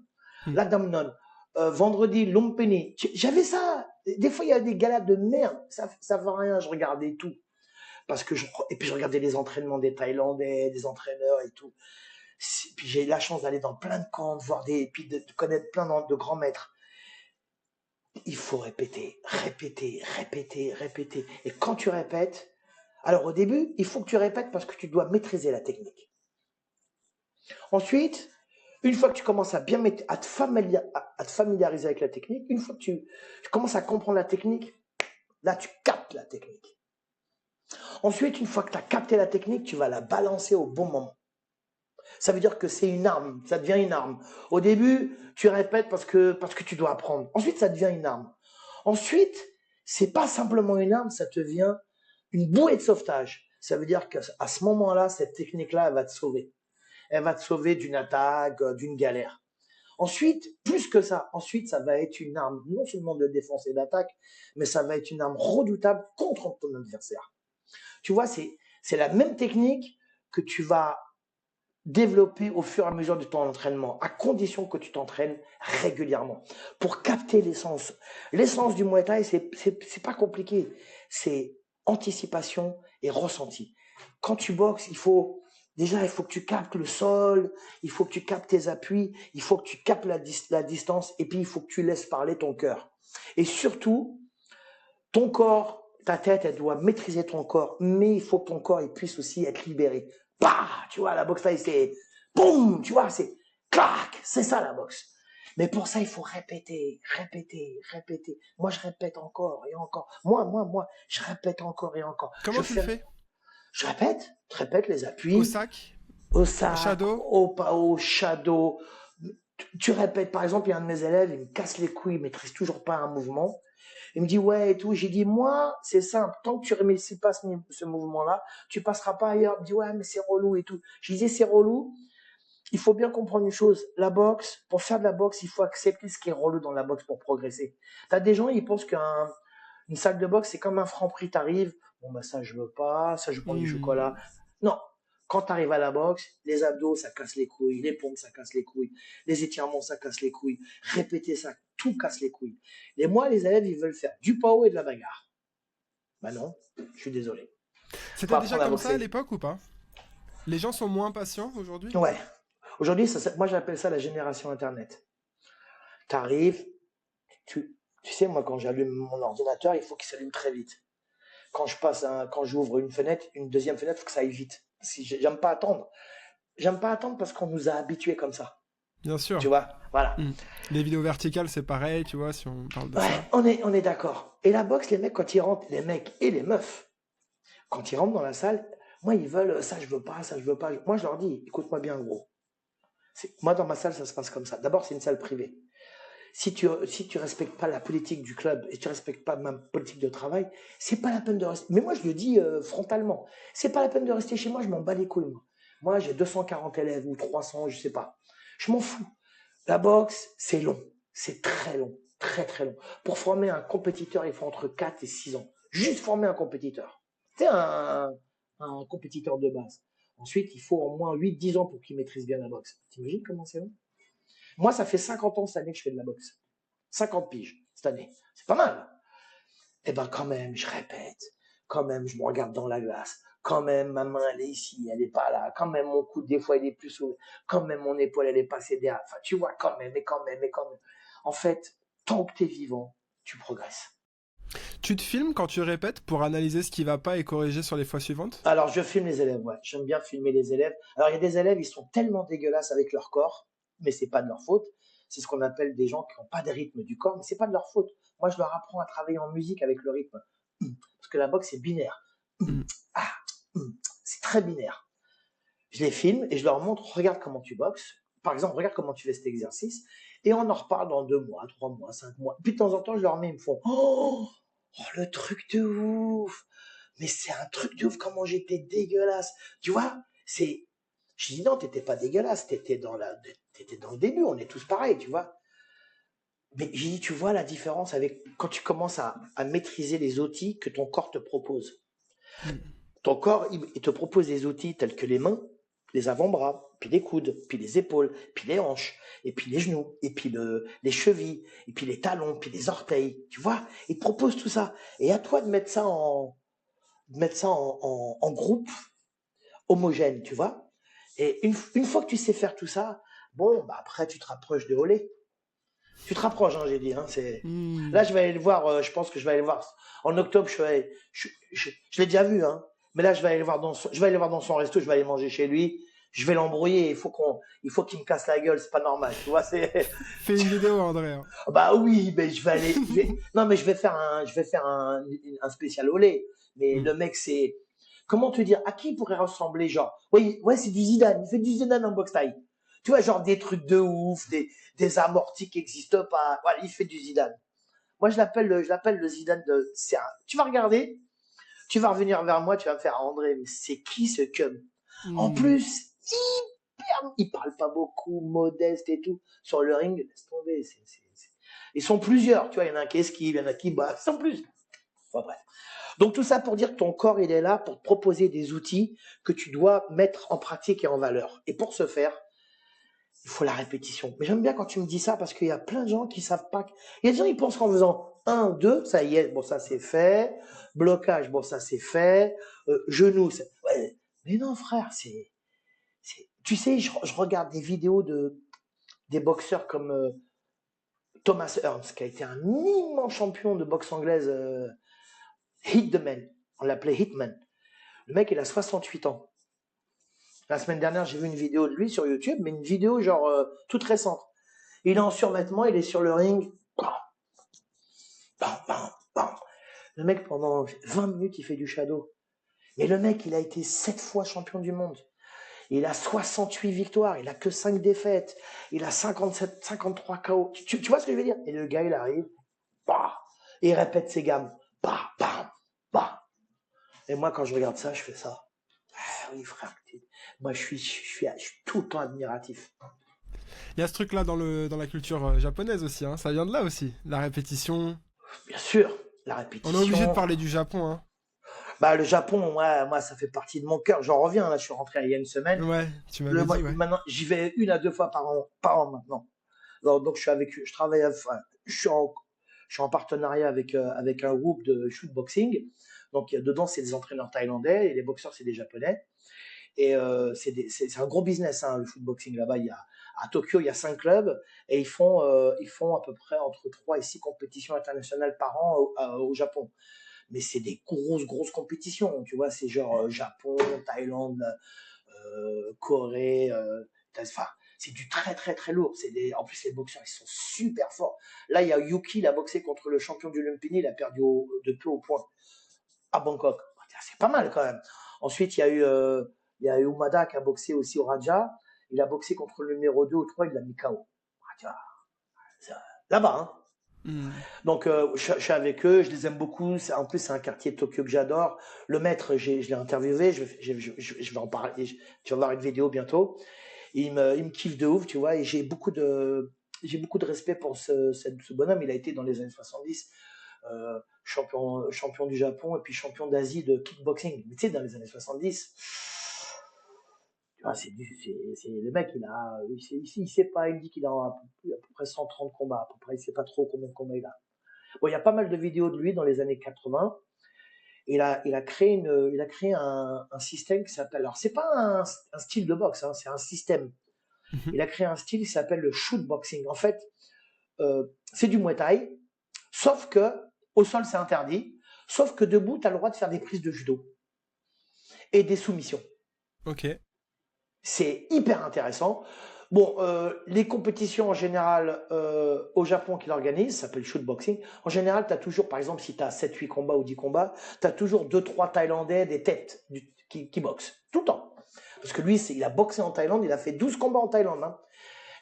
Hmm. Ladamnon. Vendredi, Lumpini. J'avais ça. Des fois, il y a des galas de merde. Ça va rien. Je regardais tout. Parce que et puis, je regardais les entraînements des Thaïlandais, des entraîneurs et tout. Puis, j'ai eu la chance d'aller dans plein de camps, de voir puis de connaître plein de grands maîtres. Il faut répéter, répéter, répéter, répéter. Et quand tu répètes, alors au début, il faut que tu répètes parce que tu dois maîtriser la technique. Ensuite, une fois que tu commences à bien à te familiariser avec la technique, une fois que tu commences à comprendre la technique, là tu captes la technique. Ensuite, une fois que tu as capté la technique, tu vas la balancer au bon moment. Ça veut dire que c'est une arme, ça devient une arme. Au début, tu répètes parce que tu dois apprendre. Ensuite, ça devient une arme. Ensuite, c'est pas simplement une arme, ça devient une bouée de sauvetage. Ça veut dire qu'à ce moment-là, cette technique-là, elle va te sauver. Elle va te sauver d'une attaque, d'une galère. Ensuite, plus que ça, ensuite, ça va être une arme non seulement de défense et d'attaque, mais ça va être une arme redoutable contre ton adversaire. Tu vois, c'est la même technique que tu vas développer au fur et à mesure de ton entraînement, à condition que tu t'entraînes régulièrement pour capter l'essence. L'essence du Muay Thai, c'est pas compliqué. C'est anticipation et ressenti. Quand tu boxes, il faut que tu captes le sol, il faut que tu captes tes appuis, il faut que tu captes la distance et puis il faut que tu laisses parler ton cœur. Et surtout, ton corps, ta tête, elle doit maîtriser ton corps, mais il faut que ton corps il puisse aussi être libéré. Bah, tu vois, la boxe là, c'est boum, tu vois, c'est clac, c'est ça la boxe. Mais pour ça, il faut répéter, répéter, répéter. Moi, je répète encore et encore. Moi, je répète encore et encore. Comment tu le fais? Je répète les Au appuis, sac? au Au sac, shadow? au shadow. Tu répètes, par exemple, il y a un de mes élèves, il me casse les couilles, il maîtrise toujours pas un mouvement. Il me dit, ouais, et tout. J'ai dit, moi, c'est simple. Tant que tu ne réussis pas ce mouvement-là, tu passeras pas ailleurs. Il me dit, ouais, mais c'est relou et tout. Je disais, c'est relou. Il faut bien comprendre une chose. La boxe, pour faire de la boxe, il faut accepter ce qui est relou dans la boxe pour progresser. T'as des gens, ils pensent qu'une salle de boxe, c'est comme un franc-prix. T'arrives, bon, bah, ça, je veux pas. Ça, je prends du chocolat. Non. Quand tu arrives à la boxe, les abdos, ça casse les couilles. Les pompes, ça casse les couilles. Les étirements, ça casse les couilles. Répéter ça, tout casse les couilles. Et moi, les élèves, ils veulent faire du power et de la bagarre. Bah non, je suis désolé. Faut C'était déjà apprendre à comme ça à boxer. l'époque ou pas? Les gens sont moins patients aujourd'hui? Ouais. Aujourd'hui, moi, j'appelle ça la génération Internet. T'arrives, tu sais, moi, quand j'allume mon ordinateur, il faut qu'il s'allume très vite. Quand j'ouvre une fenêtre, une deuxième fenêtre, il faut que ça aille vite. Si j'aime pas attendre. J'aime pas attendre parce qu'on nous a habitués comme ça. Bien Tu sûr. vois, voilà. Hmm. Les vidéos verticales, c'est pareil, tu vois, si on parle de Ouais, ça. on est d'accord. Et la boxe, les mecs, quand ils rentrent, les mecs et les meufs, quand ils rentrent dans la salle, moi, ils veulent ça, je veux pas, ça, je veux pas. Moi, je leur dis, écoute-moi bien, gros. Moi, dans ma salle, ça se passe comme ça. D'abord, c'est une salle privée. Si tu respectes pas la politique du club et tu respectes pas ma politique de travail, c'est pas la peine de rester. Mais moi, je le dis frontalement. C'est pas la peine de rester chez moi, je m'en bats les couilles, moi. Moi, j'ai 240 élèves ou 300, je sais pas. Je m'en fous. La boxe, c'est long. C'est très long. Très, très long. Pour former un compétiteur, il faut entre 4 et 6 ans. Juste former un compétiteur. C'est un compétiteur de base. Ensuite, il faut au moins 8-10 ans pour qu'il maîtrise bien la boxe. T'imagines comment c'est long? Moi, ça fait 50 ans cette année que je fais de la boxe. 50 piges cette année. C'est pas mal. Eh ben, quand même, je répète. Quand même, je me regarde dans la glace. Quand même, ma main, elle est ici, elle est pas là. Quand même, mon coude, des fois, il est plus haut. Quand même, mon épaule, elle est passée derrière. Enfin, tu vois, quand même, et quand même, et quand même. En fait, tant que tu es vivant, tu progresses. Tu te filmes quand tu répètes pour analyser ce qui va pas et corriger sur les fois suivantes? Alors, je filme les élèves, ouais. J'aime bien filmer les élèves. Alors, il y a des élèves, ils sont tellement dégueulasses avec leur corps, mais c'est pas de leur faute. C'est ce qu'on appelle des gens qui n'ont pas de rythme du corps, mais c'est pas de leur faute. Moi, je leur apprends à travailler en musique avec le rythme. Parce que la boxe, c'est binaire. Hmm. Ah, c'est très binaire. je les filme et je leur montre, regarde comment tu boxes. Par exemple, regarde comment tu fais cet exercice. Et on en reparle dans 2 mois, 3 mois, 5 mois. Puis de temps en temps, je leur mets, ils me font, oh, le truc de ouf. Mais c'est un truc de ouf, comment j'étais dégueulasse. Tu vois, je dis non, t'étais pas dégueulasse, t'étais dans le début, on est tous pareils, tu vois. Mais j'ai dit, tu vois la différence avec quand tu commences à maîtriser les outils que ton corps te propose. Mm. Ton corps, il te propose des outils tels que les mains, les avant-bras, puis les coudes, puis les épaules, puis les hanches, et puis les genoux, et puis les chevilles, et puis les talons, puis les orteils. Tu vois, il te propose tout ça. Et à toi de mettre ça en groupe homogène, tu vois. Et une fois que tu sais faire tout ça, bon, bah après, tu te rapproches de Olé. Tu te rapproches, hein, j'ai dit. Hein, Mm. là, je vais aller le voir. Je pense que je vais aller le voir en octobre. Je l'ai déjà vu, hein. Mais là, je vais aller le voir je vais aller voir dans son resto. Je vais aller manger chez lui. Je vais l'embrouiller. Il faut qu'il me casse la gueule. C'est pas normal. Tu vois, Fais une vidéo, André, hein. bah oui, mais non, mais je vais faire un spécial au lait. Mais Mm. le mec, comment te dire, à qui il pourrait ressembler, genre, oui, ouais, c'est du Zidane. Il fait du Zidane en boxe taille. Tu vois, genre des trucs de ouf, des amortis qui n'existent pas. Voilà, il fait du Zidane. Moi, je l'appelle le Zidane de. Tu vas regarder, tu vas revenir vers moi, tu vas me faire André, mais c'est qui ce cum? En Mm. plus, il parle pas beaucoup, modeste et tout. Sur le ring, laisse tomber. Ils sont plusieurs, tu vois, il y en a un qui esquive, il y en a qui bat, ils sont plus. Enfin, bref. Donc tout ça pour dire que ton corps, il est là pour te proposer des outils que tu dois mettre en pratique et en valeur. Et pour ce faire, il faut la répétition. Mais j'aime bien quand tu me dis ça parce qu'il y a plein de gens qui savent pas. Il y a des gens qui pensent qu'en faisant un, deux, ça y est, bon ça c'est fait. Blocage, bon ça c'est fait. Genou, ouais. Mais non frère, tu sais, je regarde des vidéos des boxeurs comme Thomas Hearns, qui a été un immense champion de boxe anglaise, Hit the Man. On l'appelait Hitman. Le mec, il a 68 ans. La semaine dernière, j'ai vu une vidéo de lui sur YouTube, mais une vidéo genre toute récente. Il est en survêtement, il est sur le ring. Bam, bam, bam, bam. Le mec, pendant 20 minutes, il fait du shadow. Mais le mec, il a été 7 fois champion du monde. Il a 68 victoires, il a que 5 défaites. Il a 57, 53 KO. Tu vois ce que je veux dire? Et le gars, il arrive, bah, et il répète ses gammes. Bah, bah, bah. Et moi, quand je regarde ça, je fais ça. Ah oui, frère. Moi, je suis tout le temps admiratif. Il y a ce truc-là dans la culture japonaise aussi, hein. Ça vient de là aussi. La répétition. Bien sûr, la On est obligé de répétition. parler du Japon, hein. Bah, le Japon, moi, ça fait partie de mon cœur. J'en reviens, là, je suis rentré il y a une semaine. Ouais, tu m'avais dit, ouais. Maintenant, j'y vais 1 à 2 fois par an maintenant. Donc, je travaille, enfin, je suis en partenariat avec un groupe de shootboxing. Donc, dedans, c'est des entraîneurs thaïlandais et les boxeurs, c'est des japonais. Et c'est un gros business, hein, le footboxing là-bas. À Tokyo, il y a 5 clubs et ils font à peu près entre 3 et 6 compétitions internationales par an au Japon. Mais c'est des grosses, grosses compétitions, tu vois. C'est genre Japon, Thaïlande, Corée. Enfin, c'est du très, très, très lourd. En plus, les boxeurs, ils sont super forts. Là, il y a Yuki, il a boxé contre le champion du Lumpini, il a perdu de peu au point à Bangkok. C'est pas mal quand même. Ensuite, il y a eu Umada qui a boxé aussi au Raja. Il a boxé contre le numéro 2 ou 3, il l'a mis KO. Là-bas, hein. Mm. Donc, je suis avec eux, je les aime beaucoup. En plus, c'est un quartier de Tokyo que j'adore. Le maître, je l'ai interviewé, je vais en parler. Tu vas voir une vidéo bientôt. Il me kiffe de ouf, tu vois, et j'ai beaucoup de respect pour ce bonhomme. Il a été dans les années 70 champion du Japon et puis champion d'Asie de kickboxing. Mais tu sais, dans les années 70, tu vois, le mec, il sait pas, il me dit qu'il a à peu près 130 combats, à peu près, il sait pas trop combien de combats il a. Bon, il y a pas mal de vidéos de lui dans les années 80. Il a créé un système qui s'appelle, alors c'est pas un style de boxe, hein, c'est un système. Mhm. Il a créé un style qui s'appelle le shootboxing. En fait, c'est du Muay Thai, sauf que au sol c'est interdit, sauf que debout tu as le droit de faire des prises de judo et des soumissions. Ok. C'est hyper intéressant. Bon, les compétitions en général au Japon qui l'organisent, ça s'appelle shootboxing. En général, tu as toujours, par exemple, si tu as 7-8 combats ou 10 combats, tu as toujours 2-3 Thaïlandais, des têtes qui boxent, tout le temps. Parce que lui, il a boxé en Thaïlande, il a fait 12 combats en Thaïlande. Hein.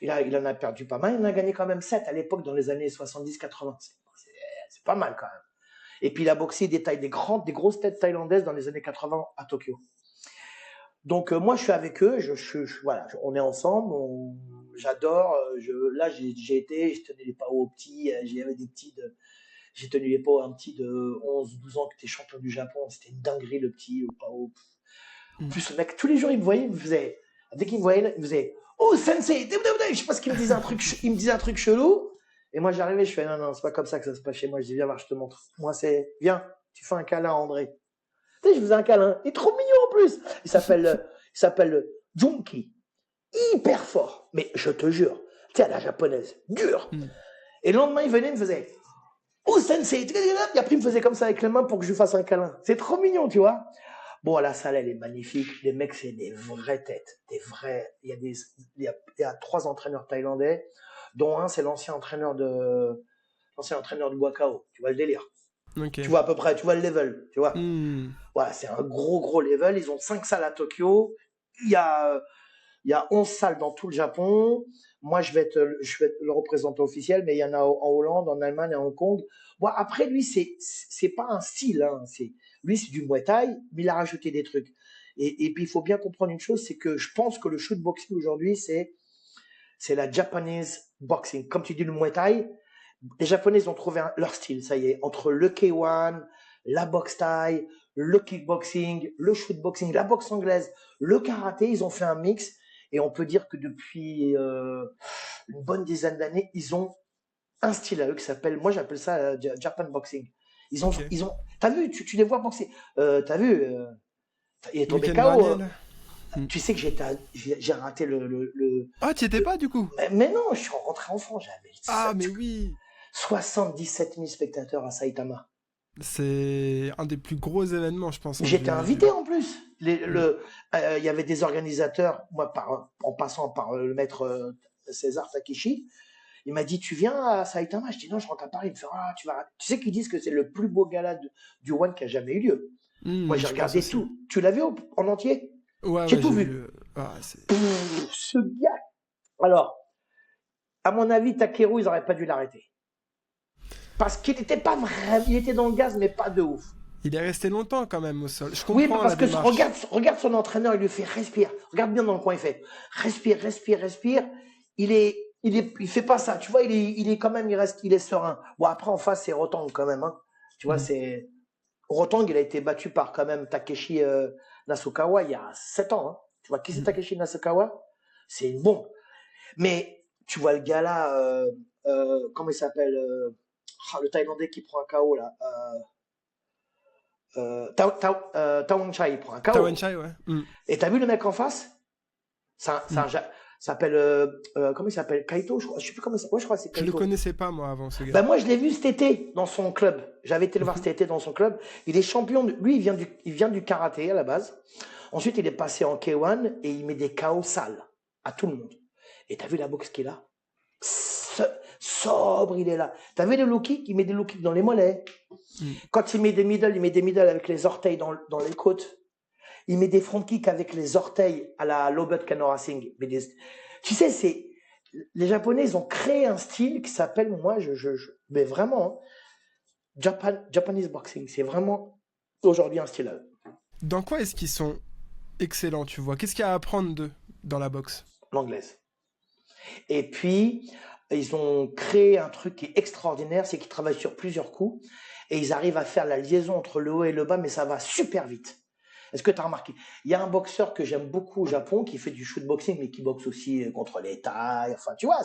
Il en a perdu pas mal, il en a gagné quand même 7 à l'époque dans les années 70-80. C'est pas mal quand même. Et puis il a boxé des grosses têtes thaïlandaises dans les années 80 à Tokyo. Donc moi je suis avec eux, voilà, on est ensemble, j'adore. Là j'ai tenais les PAO aux petits, j'avais des petits j'ai tenu les PAO à un petit de 11-12 ans qui était champion du Japon, c'était une dinguerie le petit au PAO. En plus le mec tous les jours il me voyait, dès qu'il me voyait, il me faisait oh sensei, je sais pas ce qu'il me disait il me disait un truc chelou. Et moi j'arrivais, je fais non c'est pas comme ça que ça se passe chez moi. Je dis viens voir, je te montre. Moi c'est viens, tu fais un câlin à André. Tu sais, je faisais un câlin. Il est trop mignon en plus. Il s'appelle Junki. Hyper fort. Mais je te jure, tu sais, à la japonaise, dur. Et le lendemain, il venait, il me faisait oh sensei. Et après, il me faisait comme ça avec les mains pour que je lui fasse un câlin. C'est trop mignon, tu vois. Bon, la salle, elle est magnifique. Les mecs, c'est des vraies têtes. Des vrais. Il y a 3 entraîneurs thaïlandais, dont un, c'est l'ancien entraîneur de Boakao. Tu vois le délire. Okay. Tu vois à peu près, tu vois le level, tu vois. Voilà, c'est un gros level. Ils ont 5 salles à Tokyo. Il y a 11 salles dans tout le Japon. Moi, je vais être le représentant officiel, mais il y en a en Hollande, en Allemagne et à Hong Kong. Bon, après, lui, c'est pas un style. Hein. Lui, c'est du Muay Thai, mais il a rajouté des trucs. Et puis, il faut bien comprendre une chose, c'est que je pense que le shoot boxing aujourd'hui, c'est la Japanese boxing. Comme tu dis, le Muay Thai, les Japonais ont trouvé leur style, ça y est. Entre le K1, la boxe Thai, le kickboxing, le shootboxing, la boxe anglaise, le karaté, ils ont fait un mix. Et on peut dire que depuis une bonne dizaine d'années, ils ont un style à eux qui s'appelle, moi j'appelle ça Japan Boxing. Ils ont, t'as vu, tu les vois boxer. T'as vu, il est tombé KO. Tu sais que j'ai raté le. Ah, tu étais pas du coup? Mais non, je suis rentré en France. Mais oui. 77 000 spectateurs à Saitama. C'est un des plus gros événements, je pense. J'étais invité en plus. Il y avait des organisateurs, moi, en passant par le maître César Takeshi. Il m'a dit, tu viens à Saitama? Je dis, non, je rentre à Paris. Il me fait, tu vas. Tu sais qu'ils disent que c'est le plus beau gala du One qui a jamais eu lieu. Moi, j'ai regardé tout. Tu l'as vu en entier? Ouais, j'ai tout vu. Ce gars. Alors, à mon avis, Takeru, ils n'auraient pas dû l'arrêter. Parce qu'il n'était pas vrai, il était dans le gaz, mais pas de ouf. Il est resté longtemps quand même au sol. Je comprends. Oui, parce que regarde son entraîneur, il lui fait respire. Regarde bien dans le coin, il fait respire. Il fait pas ça, tu vois, il est quand même, il est serein. Bon, après, en face, c'est Rotang quand même. Hein. Tu vois, c'est. Rotang, il a été battu par quand même Takeshi Nasukawa il y a 7 ans. Hein. Tu vois, qui c'est Takeshi Nasukawa? C'est une bombe. Mais tu vois le gars là, comment il s'appelle le Thaïlandais qui prend un KO là. Taewon Chai, il prend un KO. Taewon Chai, ouais. Et t'as vu le mec en face? Ça s'appelle comment il s'appelle? Kaito, je crois. Je sais plus comment ça. Ouais, je crois que c'est Kaito. Je le connaissais pas moi avant ce gars. Ben moi je l'ai vu cet été dans son club. J'avais été le voir cet été dans son club. Il est champion. Lui il vient du karaté à la base. Ensuite il est passé en K1 et il met des KO sales à tout le monde. Et t'as vu la boxe qu'il a? Sobre, il est là. T'as vu le low kick? Il met des low kicks dans les mollets. Quand il met des middle avec les orteils dans les côtes. Il met des front kicks avec les orteils à la Lobet Kanora Singh. Tu sais, les Japonais, ils ont créé un style qui s'appelle, moi, mais vraiment, Japanese boxing. C'est vraiment aujourd'hui un style à eux. Dans quoi est-ce qu'ils sont excellents, tu vois? Qu'est-ce qu'il y a à apprendre d'eux dans la boxe? L'anglaise. Et puis, ils ont créé un truc qui est extraordinaire, c'est qu'ils travaillent sur plusieurs coups et ils arrivent à faire la liaison entre le haut et le bas, mais ça va super vite. Est-ce que tu as remarqué? Il y a un boxeur que j'aime beaucoup au Japon qui fait du shootboxing, mais qui boxe aussi contre les Thaïs. Enfin, tu vois,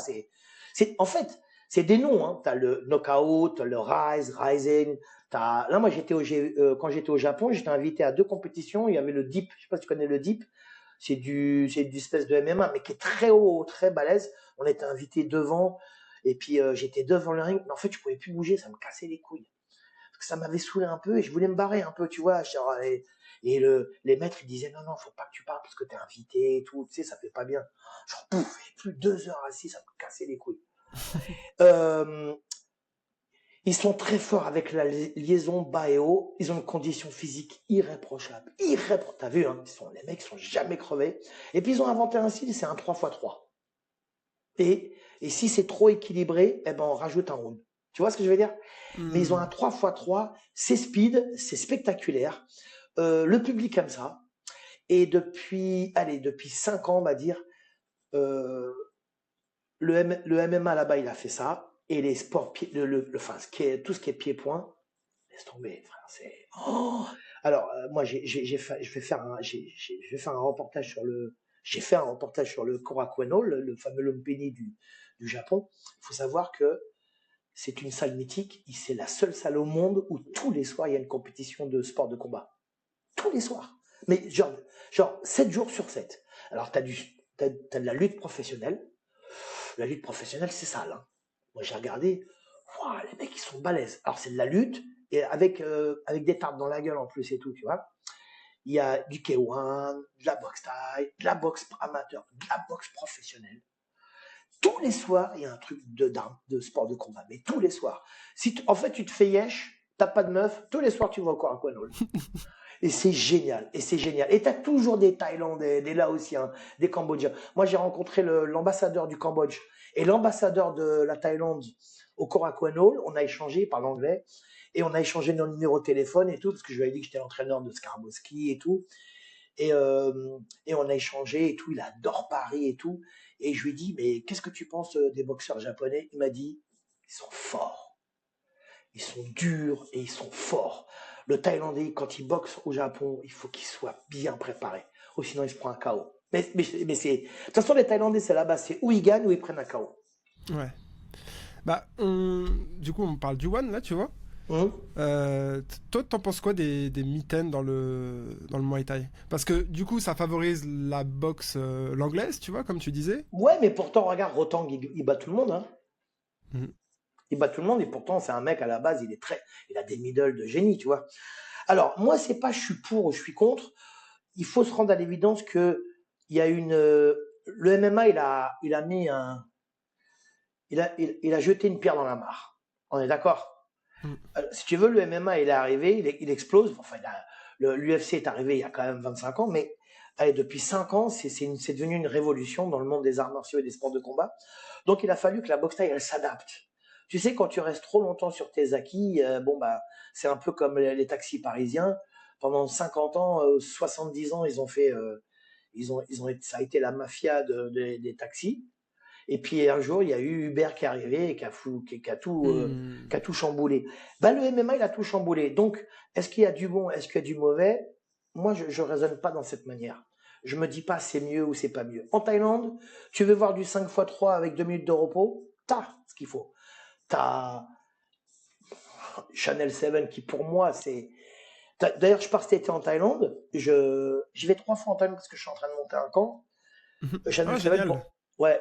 en fait, c'est des noms. Hein. Tu as le knockout, le rising. Là, moi, quand j'étais au Japon, j'étais invité à 2 compétitions. Il y avait le dip. Je ne sais pas si tu connais le dip. C'est du espèce de MMA, mais qui est très haut, très balèze. On était invité devant. Et puis, j'étais devant le ring. Mais en fait, je ne pouvais plus bouger. Ça me cassait les couilles. Parce que ça m'avait saoulé un peu et je voulais me barrer un peu, tu vois. Et les maîtres, ils disaient non, faut pas que tu parles parce que t'es invité et tout, tu sais, ça fait pas bien. Je pouvais plus 2 heures assis, ça me cassait les couilles. Ils sont très forts avec la liaison bas et haut. Ils ont une condition physique irréprochable. T'as vu, hein, les mecs sont jamais crevés. Et puis ils ont inventé un style, c'est un 3x3. Et si c'est trop équilibré, eh ben on rajoute un round. Tu vois ce que je veux dire? Mais ils ont un 3x3, c'est speed, c'est spectaculaire. Le public aime ça. Et depuis 5 ans, on va dire, euh, le MMA là-bas, il a fait ça. Et les sports, enfin, tout ce qui est pied-point, laisse tomber, frère. Oh. Alors, moi, je vais faire un reportage sur le. J'ai fait un reportage sur le Korakuen, le fameux Lumpini du Japon. Il faut savoir que c'est une salle mythique. C'est la seule salle au monde où tous les soirs, il y a une compétition de sport de combat. Tous les soirs. Mais genre 7 jours sur 7. Alors, t'as de la lutte professionnelle. La lutte professionnelle, c'est sale. Hein. Moi, j'ai regardé. Wow, les mecs, ils sont balèzes. Alors, c'est de la lutte, et avec des tartes dans la gueule en plus et tout, tu vois. Il y a du K1, de la boxe thaï, de la boxe amateur, de la boxe professionnelle. Tous les soirs, il y a un truc de sport de combat, mais tous les soirs. En fait, tu te fais yesh, t'as pas de meuf, tous les soirs, tu vas au Korakuen Hall. Et c'est génial, et c'est génial. Et t'as toujours des Thaïlandais, des Laotiens, des Cambodgiens. Moi, j'ai rencontré l'ambassadeur du Cambodge et l'ambassadeur de la Thaïlande au Korakuen Hall. On a échangé, il parle anglais, et on a échangé nos numéros de téléphone et tout, parce que je lui avais dit que j'étais l'entraîneur de Skarboski et tout. Et on a échangé et tout. Il adore Paris et tout. Et je lui ai dit, mais qu'est-ce que tu penses des boxeurs japonais? Il m'a dit, ils sont forts. Ils sont durs et ils sont forts. Le Thaïlandais, quand il boxe au Japon, il faut qu'il soit bien préparé. Ou sinon, il se prend un KO. Mais c'est. De toute façon, les Thaïlandais, c'est là-bas. C'est où ils gagnent ou ils prennent un KO. Ouais. Bah, du coup, on parle du One, là, tu vois. Hum. Toi, t'en penses quoi des mitaines dans le Muay Thai? Parce que du coup, ça favorise la boxe l'anglaise, tu vois, comme tu disais. Ouais, mais pourtant, regarde, Rotang, il bat tout le monde. Hein. Mhm. Il bat tout le monde et pourtant, c'est un mec à la base, il a des middle de génie, tu vois. Alors, moi, c'est pas je suis pour ou je suis contre. Il faut se rendre à l'évidence que il y a le MMA, il a mis un, il a jeté une pierre dans la mare. On est d'accord? Mhm. Si tu veux, le MMA, il est arrivé, il explose. Enfin, l'UFC est arrivé il y a quand même 25 ans, mais allez, depuis 5 ans, c'est devenu une révolution dans le monde des arts martiaux et des sports de combat. Donc, il a fallu que la boxe thaï, elle s'adapte. Tu sais, quand tu restes trop longtemps sur tes acquis, c'est un peu comme les taxis parisiens. Pendant 50 ans, 70 ans, ça a été la mafia des taxis. Et puis un jour, il y a eu Uber qui est arrivé et qui a tout chamboulé. Ben, le MMA, il a tout chamboulé. Donc, est-ce qu'il y a du bon, est-ce qu'il y a du mauvais? Moi, je raisonne pas dans cette manière. Je me dis pas c'est mieux ou c'est pas mieux. En Thaïlande, tu veux voir du 5x3 avec 2 minutes de repos? T'as ce qu'il faut. T'as Channel 7 qui, pour moi, c'est. D'ailleurs, je pars cet été en Thaïlande. J'y vais 3 fois en Thaïlande parce que je suis en train de monter un camp. Ah, Channel 7 génial.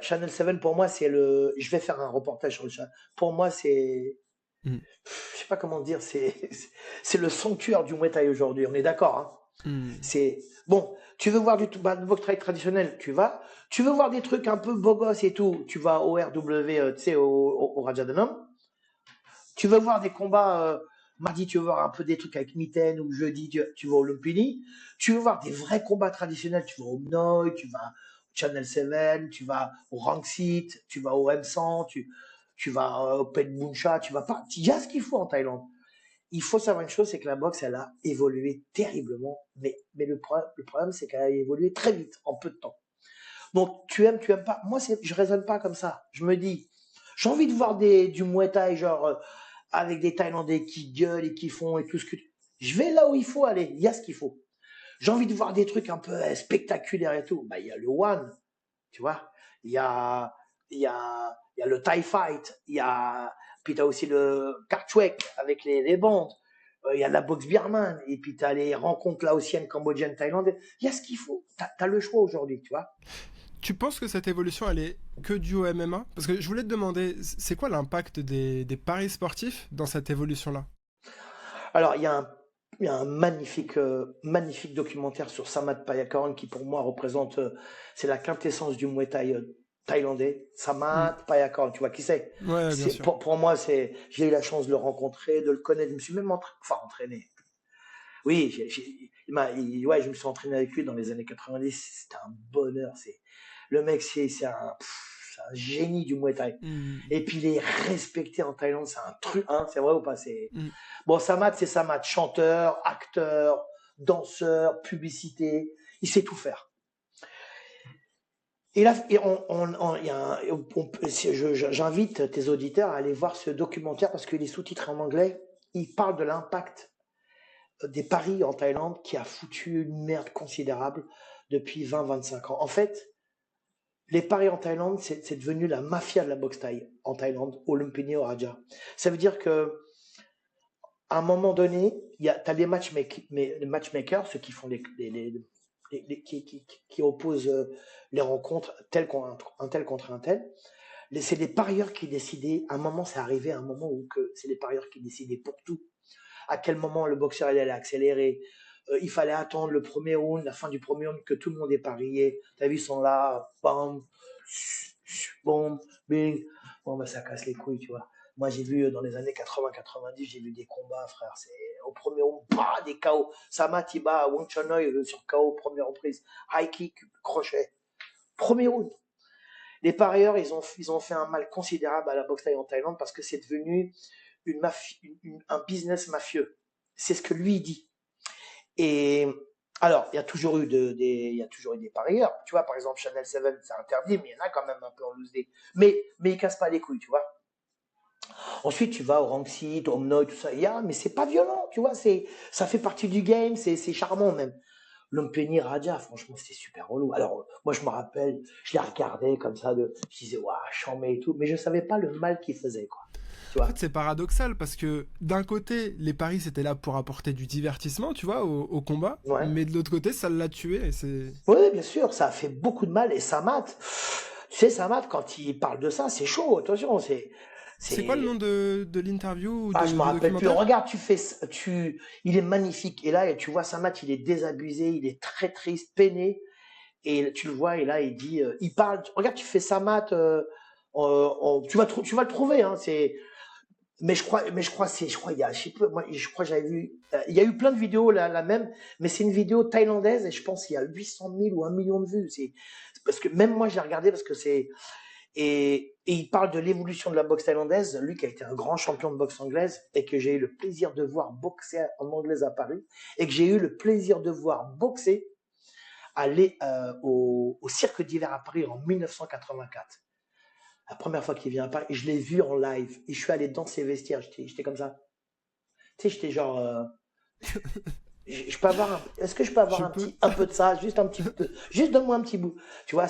Channel 7 pour moi c'est le. Je vais faire un reportage sur le Channel. Pour moi c'est. Mhm. Je sais pas comment dire, c'est le sanctuaire du Muay Thai aujourd'hui. On est d'accord. Hein. Mhm. C'est bon. Tu veux voir du Muay Thai traditionnel, tu vas. Tu veux voir des trucs un peu beau gosse et tout, tu vas au RW, tu sais, au Rajadanam. Tu veux voir des combats. Mardi, tu veux voir un peu des trucs avec Mitten ou jeudi, tu vas au Lumpini. Tu veux voir des vrais combats traditionnels, tu vas au Mnoy, tu vas au Channel 7, tu vas au Rangsit, tu vas au M100, tu vas au Penmuncha, tu vas pas. Il y a ce qu'il faut en Thaïlande. Il faut savoir une chose, c'est que la boxe, elle a évolué terriblement. Mais le problème, c'est qu'elle a évolué très vite, en peu de temps. Donc, tu aimes pas. Moi, je raisonne pas comme ça. Je me dis, j'ai envie de voir du Muay Thai, genre, avec des Thaïlandais qui gueulent et qui font et tout ce que. Je vais là où il faut aller. Il y a ce qu'il faut. J'ai envie de voir des trucs un peu spectaculaires et tout. Bah, il y a le One, tu vois. Il y a, il y a le Thai Fight. Puis t'as aussi le Karchwek avec les bandes. Il y a la boxe birmane. Et puis t'as les rencontres laotiennes, cambodgiennes, thaïlandaises. Il y a ce qu'il faut. T'as le choix aujourd'hui, tu vois. Tu penses que cette évolution, elle est que due au MMA? Parce que je voulais te demander, c'est quoi l'impact des paris sportifs dans cette évolution-là? Alors, il y a un magnifique documentaire sur Samad Payakaran qui, pour moi, représente, c'est la quintessence du Muay Thai thaïlandais, Mm. Samat Payakor, tu vois qui c'est? Ouais, bien sûr. Pour moi, j'ai eu la chance de le rencontrer, de le connaître. Je me suis même entraîné. Oui, ouais, je me suis entraîné avec lui dans les années 90. C'était un bonheur. Le mec, c'est un génie du Muay Thai. Mm. Et puis il est respecté en Thaïlande, c'est un truc, hein, c'est vrai ou pas? Mm. Bon, Samat, c'est Samat, chanteur, acteur, danseur, publicité, il sait tout faire. Et là, il y a j'invite tes auditeurs à aller voir ce documentaire parce qu'il est sous-titré en anglais. Il parle de l'impact des paris en Thaïlande qui a foutu une merde considérable depuis 20-25 ans. En fait, les paris en Thaïlande, c'est devenu la mafia de la boxe thaï en Thaïlande, au Lumpini, au Raja. Ça veut dire que à un moment donné, tu as les matchmakers, ceux qui font qui opposent les rencontres un tel contre un tel. C'est les parieurs qui décidaient. À un moment, c'est arrivé à un moment où c'est les parieurs qui décidaient pour tout. À quel moment le boxeur il allait accélérer. Il fallait attendre le premier round, la fin du premier round, que tout le monde ait parié. T'as vu, ils sont là, bam, boum, bing. Bon, bah, ça casse les couilles, tu vois. Moi, j'ai vu dans les années 80-90, j'ai vu des combats, frère. C'est au premier round, bah, des KO. Sama Tiba, Wong Chanoy sur KO, première reprise. High kick, crochet. Premier round. Les parieurs, ils ont fait un mal considérable à la boxe thaï en Thaïlande parce que c'est devenu un business mafieux. C'est ce que lui dit. Et alors, il y a toujours eu des parieurs. Tu vois, par exemple, Channel 7, c'est interdit, mais il y en a quand même un peu en loose day. Mais ils cassent pas les couilles, tu vois. Ensuite, tu vas au Rangsit, au Mnoy, tout ça. Mais c'est pas violent, tu vois. Ça fait partie du game, c'est charmant même. Lumpini Raja, franchement, c'était super relou. Alors, moi, je me rappelle, je les regardais comme ça, je disais, waouh, chambé et tout, mais je savais pas le mal qu'ils faisaient, quoi. Tu En vois. fait, c'est paradoxal parce que d'un côté, les paris c'était là pour apporter du divertissement, tu vois, au combat, Ouais. mais de l'autre côté, ça l'a tué. Et c'est. Oui, bien sûr, ça a fait beaucoup de mal. Et Samat, tu sais, Samat, quand il parle de ça, c'est chaud. Attention, C'est quoi le nom c'est, de l'interview ou je me du rappelle plus. documentaire? Regarde, il est magnifique. Et là, tu vois, Samat, il est désabusé, il est très triste, peiné. Et tu le vois, et là, il dit, il parle. Regarde, tu fais Samat, tu vas le trouver. Hein, je crois, il y a, je sais pas, moi, je crois, que j'avais vu, il y a eu plein de vidéos la même, mais c'est une vidéo thaïlandaise et je pense qu'il y a 800 000 ou 1 million de vues. C'est parce que même moi, j'ai regardé parce que et il parle de l'évolution de la boxe thaïlandaise, lui qui a été un grand champion de boxe anglaise et que j'ai eu le plaisir de voir boxer en anglaise à Paris et que j'ai eu le plaisir de voir boxer aller au Cirque d'hiver à Paris en 1984. La première fois qu'il vient à Paris, je l'ai vu en live et je suis allé dans ses vestiaires, j'étais comme ça. Tu sais, j'étais genre, je peux est-ce que je peux avoir Je peux. un peu de ça, juste un petit peu, juste donne-moi un petit bout. Tu vois,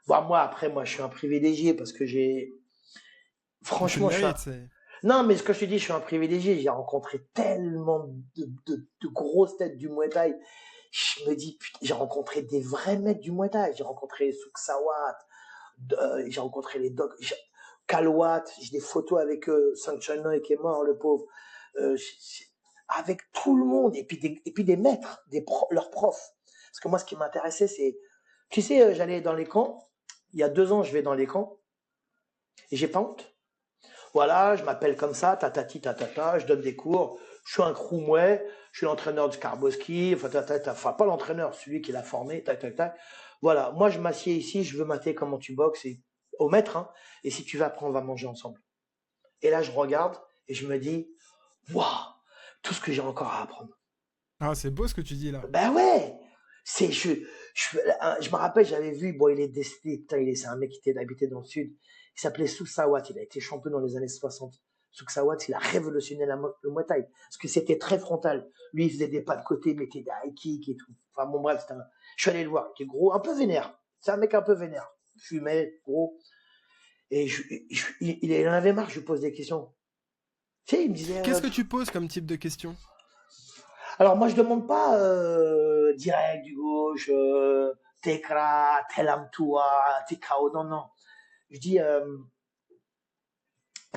bon, moi après, moi, je suis un privilégié parce que Tu le franchement, mérites. C'est. non, mais ce que je te dis, je suis un privilégié. J'ai rencontré tellement de grosses têtes du Muay Thai. Je me dis, putain, j'ai rencontré des vrais mecs du Muay Thai. J'ai rencontré Suksawat, j'ai rencontré les docs, Kalwat, j'ai des photos avec eux, Sanchanoy qui est mort, le pauvre. Euh, avec tout le monde, et puis des maîtres, leurs profs. Parce que moi, ce qui m'intéressait, c'est, tu sais, j'allais dans les camps, il y a 2 ans, je vais dans les camps, et j'ai pas honte. Voilà, je m'appelle comme ça, tatati tatata, je donne des cours, je suis un croumouet, je suis l'entraîneur du Karboski, enfin pas l'entraîneur, celui qui l'a formé, tac tac tac. Voilà, moi je m'assieds ici, je veux mater comment tu boxes au maître, hein, et si tu veux après on va manger ensemble. Et là je regarde et je me dis, waouh, tout ce que j'ai encore à apprendre. Ah, c'est beau ce que tu dis là. Ben ouais, c'est je me rappelle, j'avais vu, bon il est décédé, putain, c'est un mec qui était habité dans le sud, il s'appelait Suksawat, il a été champion dans les années 60. Suksawat, il a révolutionné le Muay Thai, parce que c'était très frontal. Lui, il faisait des pas de côté, il mettait des high kicks et tout. Enfin bon bref, je suis allé le voir, il était gros, un peu vénère. C'est un mec un peu vénère. Fumait, gros. Et il en avait marre, je lui pose des questions. Tu sais, il me disait, Qu'est-ce que tu poses comme type de question? alors moi je demande pas direct du gauche, Tekra, Telamtua, Tekao, non, non. Je dis à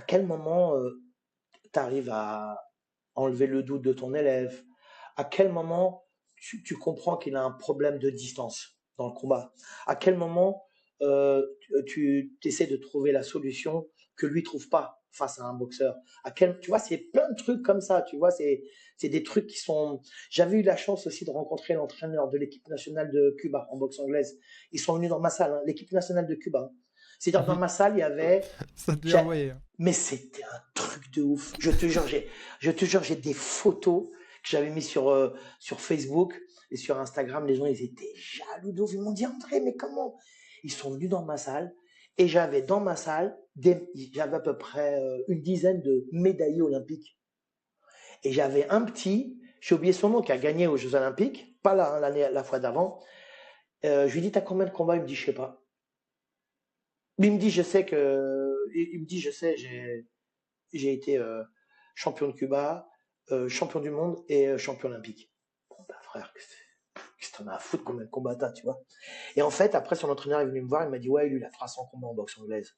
quel moment tu arrives à enlever le doute de ton élève, à quel moment tu comprends qu'il a un problème de distance dans le combat, à quel moment tu essaies de trouver la solution que lui trouve pas face à un boxeur. Tu vois, c'est plein de trucs comme ça. Tu vois, c'est des trucs qui sont. J'avais eu la chance aussi de rencontrer l'entraîneur de l'équipe nationale de Cuba en boxe anglaise. Ils sont venus dans ma salle, hein, l'équipe nationale de Cuba, hein. C'est-à-dire dans Mhm. ma salle, il y avait. Ça devait J'ai- envoyer. Mais c'était un truc de ouf. Je te jure, j'ai des photos que j'avais mis sur Facebook et sur Instagram. Les gens, ils étaient jaloux de ouf. Ils m'ont dit, André, mais comment? Ils sont venus dans ma salle et j'avais dans ma salle, j'avais à peu près une dizaine de médaillés olympiques. Et j'avais un petit, j'ai oublié son nom, qui a gagné aux Jeux Olympiques, pas la fois d'avant. Je lui dis, t'as combien de combats? Il me dit, je sais pas. Mais il me dit, je sais que, il me dit, je sais, j'ai été champion de Cuba, champion du monde et champion olympique. Bon, bah, frère, qu'est-ce que t'en as à foutre combien de combats t'as, tu vois? Et en fait, après, son entraîneur est venu me voir, il m'a dit, ouais, lui, il a 300 combats en boxe anglaise.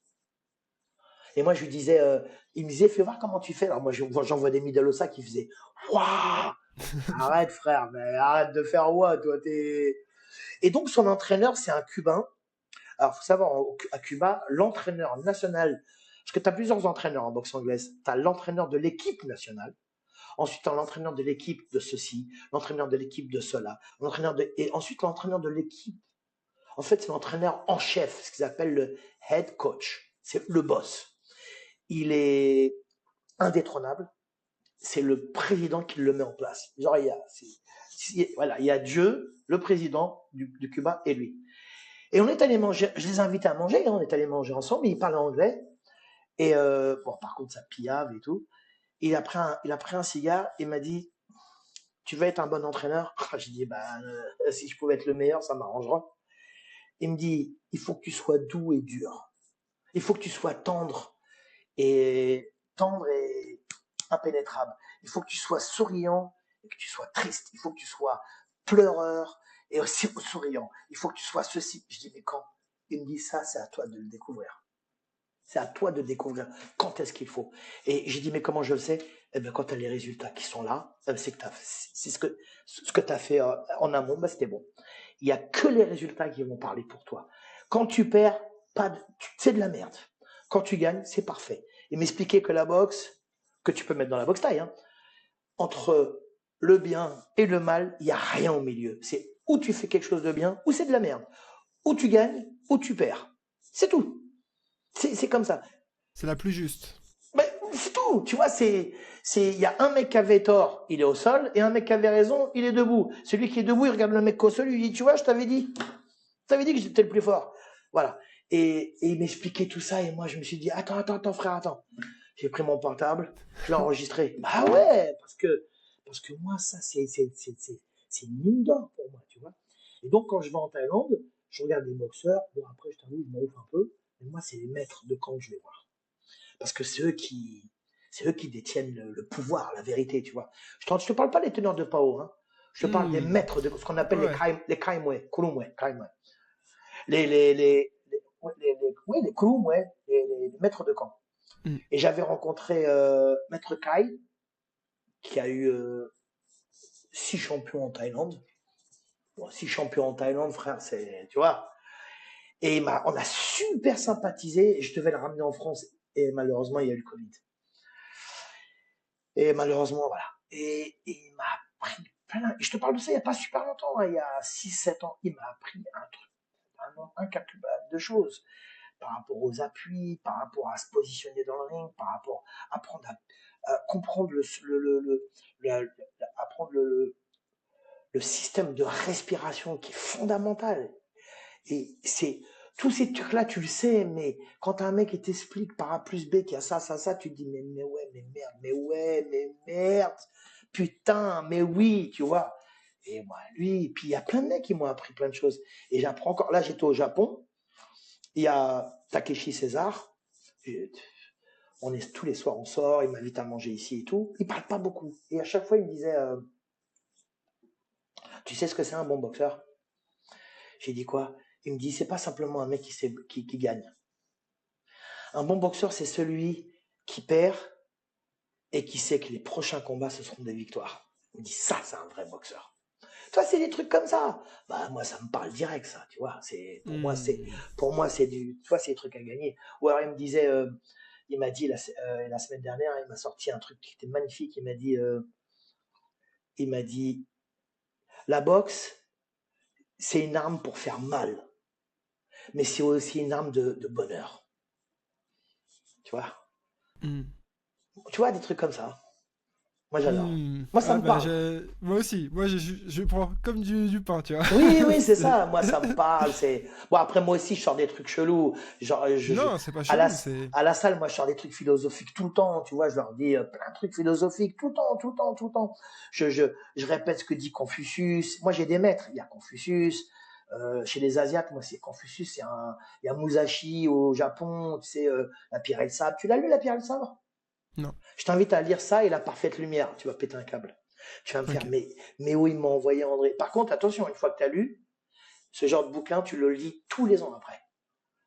Et moi, je lui disais, il me disait, fais voir comment tu fais. Alors moi, j'envoie des middle au sac, il faisait, waouh, arrête, frère, mais arrête de faire what, toi, t'es. Et donc, son entraîneur, c'est un Cubain. Alors, faut savoir, à Cuba, l'entraîneur national, parce que tu as plusieurs entraîneurs en boxe anglaise. Tu as l'entraîneur de l'équipe nationale. Ensuite, tu as l'entraîneur de l'équipe de ceci, l'entraîneur de l'équipe de cela, et ensuite l'entraîneur de l'équipe. En fait, c'est l'entraîneur en chef, ce qu'ils appellent le head coach. C'est le boss. Il est indétrônable. C'est le président qui le met en place. Genre, voilà, il y a Dieu, le président du Cuba et lui. Et on est allé manger, je les ai invités à manger, hein, on est allé manger ensemble, ils parlaient anglais. Et bon, par contre, ça pillave et tout. Il a pris un cigare et m'a dit, tu veux être un bon entraîneur? J'ai dit, bah, si je pouvais être le meilleur, ça m'arrangera. Il me dit, il faut que tu sois doux et dur. Il faut que tu sois tendre et impénétrable. Il faut que tu sois souriant et que tu sois triste. Il faut que tu sois pleureur et aussi souriant. Il faut que tu sois ceci. Je dis, mais quand? Il me dit, ça, c'est à toi de le découvrir. C'est à toi de découvrir quand est-ce qu'il faut. Et j'ai dit, mais comment je le sais? Eh bien, quand tu as les résultats qui sont là, c'est que c'est ce que tu as fait en amont, bah, c'était bon. Il n'y a que les résultats qui vont parler pour toi. Quand tu perds, c'est de la merde. Quand tu gagnes, c'est parfait. Et m'expliquer que la boxe, que tu peux mettre dans la boxe taille, hein, entre le bien et le mal, il n'y a rien au milieu. C'est ou tu fais quelque chose de bien, ou c'est de la merde. Ou tu gagnes, ou tu perds. C'est tout. C'est comme ça. C'est la plus juste. Mais c'est tout, tu vois, il y a un mec qui avait tort, il est au sol, et un mec qui avait raison, il est debout. Celui qui est debout, il regarde le mec au sol, il lui dit, tu vois, je t'avais dit que j'étais le plus fort. Voilà. Et il m'expliquait tout ça, et moi, je me suis dit, attends, frère, attends. J'ai pris mon portable, je l'ai enregistré. Bah ouais, parce que moi, ça, c'est une mine d'or pour moi, tu vois. Et donc, quand je vais en Thaïlande, je regarde les boxeurs, bon, après, je t'avoue, je m'en ouvre un peu, mais moi, c'est les maîtres de camp que je vais voir. Parce que c'est eux qui détiennent le pouvoir, la vérité, tu vois. Je te parle pas des teneurs de Pao, hein. Je te parle des Hmm. maîtres de ce qu'on appelle Ouais, ouais. les Kaimwe, Kurumwe, Kaimwe. Oui, les Kurumwe, les maîtres de camp. Hmm. Et j'avais rencontré Maître Kai, qui a eu 6 champions en Thaïlande. Bon, 6 champions en Thaïlande, frère, tu vois. Et on a super sympathisé, et je devais le ramener en France. Et malheureusement, il y a eu le Covid. Et malheureusement, voilà. Et il m'a appris plein. Je te parle de ça il n'y a pas super longtemps, hein, il y a 6, 7 ans. Il m'a appris un truc, vraiment incalculable de choses par rapport aux appuis, par rapport à se positionner dans le ring, par rapport à apprendre à comprendre apprendre le système de respiration qui est fondamental. Et c'est tous ces trucs-là, tu le sais, mais quand un mec qui t'explique par A plus B qu'il y a ça, ça, ça, tu te dis, mais ouais, mais merde, mais ouais, mais merde, putain, mais oui, tu vois. Et moi, lui, puis il y a plein de mecs qui m'ont appris plein de choses. Et j'apprends encore. Là, j'étais au Japon, il y a Takeshi César. Tous les soirs, on sort, il m'invite à manger ici et tout. Il parle pas beaucoup. Et à chaque fois, il me disait, tu sais ce que c'est un bon boxeur? J'ai dit quoi? Il me dit, c'est pas simplement un mec qui gagne. Un bon boxeur, c'est celui qui perd et qui sait que les prochains combats, ce seront des victoires. Il me dit, ça, c'est un vrai boxeur. Toi, c'est des trucs comme ça. Bah, moi, ça me parle direct, ça, tu vois. Hmm. Pour moi, c'est toi, c'est des trucs à gagner. Ou alors, il me disait, il m'a dit la semaine dernière, il m'a sorti un truc qui était magnifique. Il m'a dit, la boxe, c'est une arme pour faire mal, mais c'est aussi une arme de bonheur. Tu vois? Hmm. Tu vois, des trucs comme ça. Moi, j'adore. Hmm. Moi, ça Ah me bah, parle. moi aussi, moi je prends comme du pain, tu vois. Oui, c'est C'est- ça. Moi, ça me parle. Bon, après, moi aussi, je sors des trucs chelous. Genre, Non, c'est pas à la, chelou, c'est... à la salle, moi, je sors des trucs philosophiques tout le temps. Tu vois, je leur dis plein de trucs philosophiques tout le temps, tout le temps, tout le temps. Je répète ce que dit Confucius. Moi, j'ai des maîtres. Il y a Confucius. Chez les Asiates, moi, c'est Confucius. Il y a Musashi au Japon. Tu sais, La Pierre et le Sabre. Tu l'as lu, La Pierre et le Sabre? Non, Je t'invite à lire ça et La Parfaite Lumière. Tu vas péter un câble. Tu vas me faire, ok. mais où il m'a envoyé André. Par contre, attention, une fois que tu as lu, ce genre de bouquin, tu le lis tous les ans après.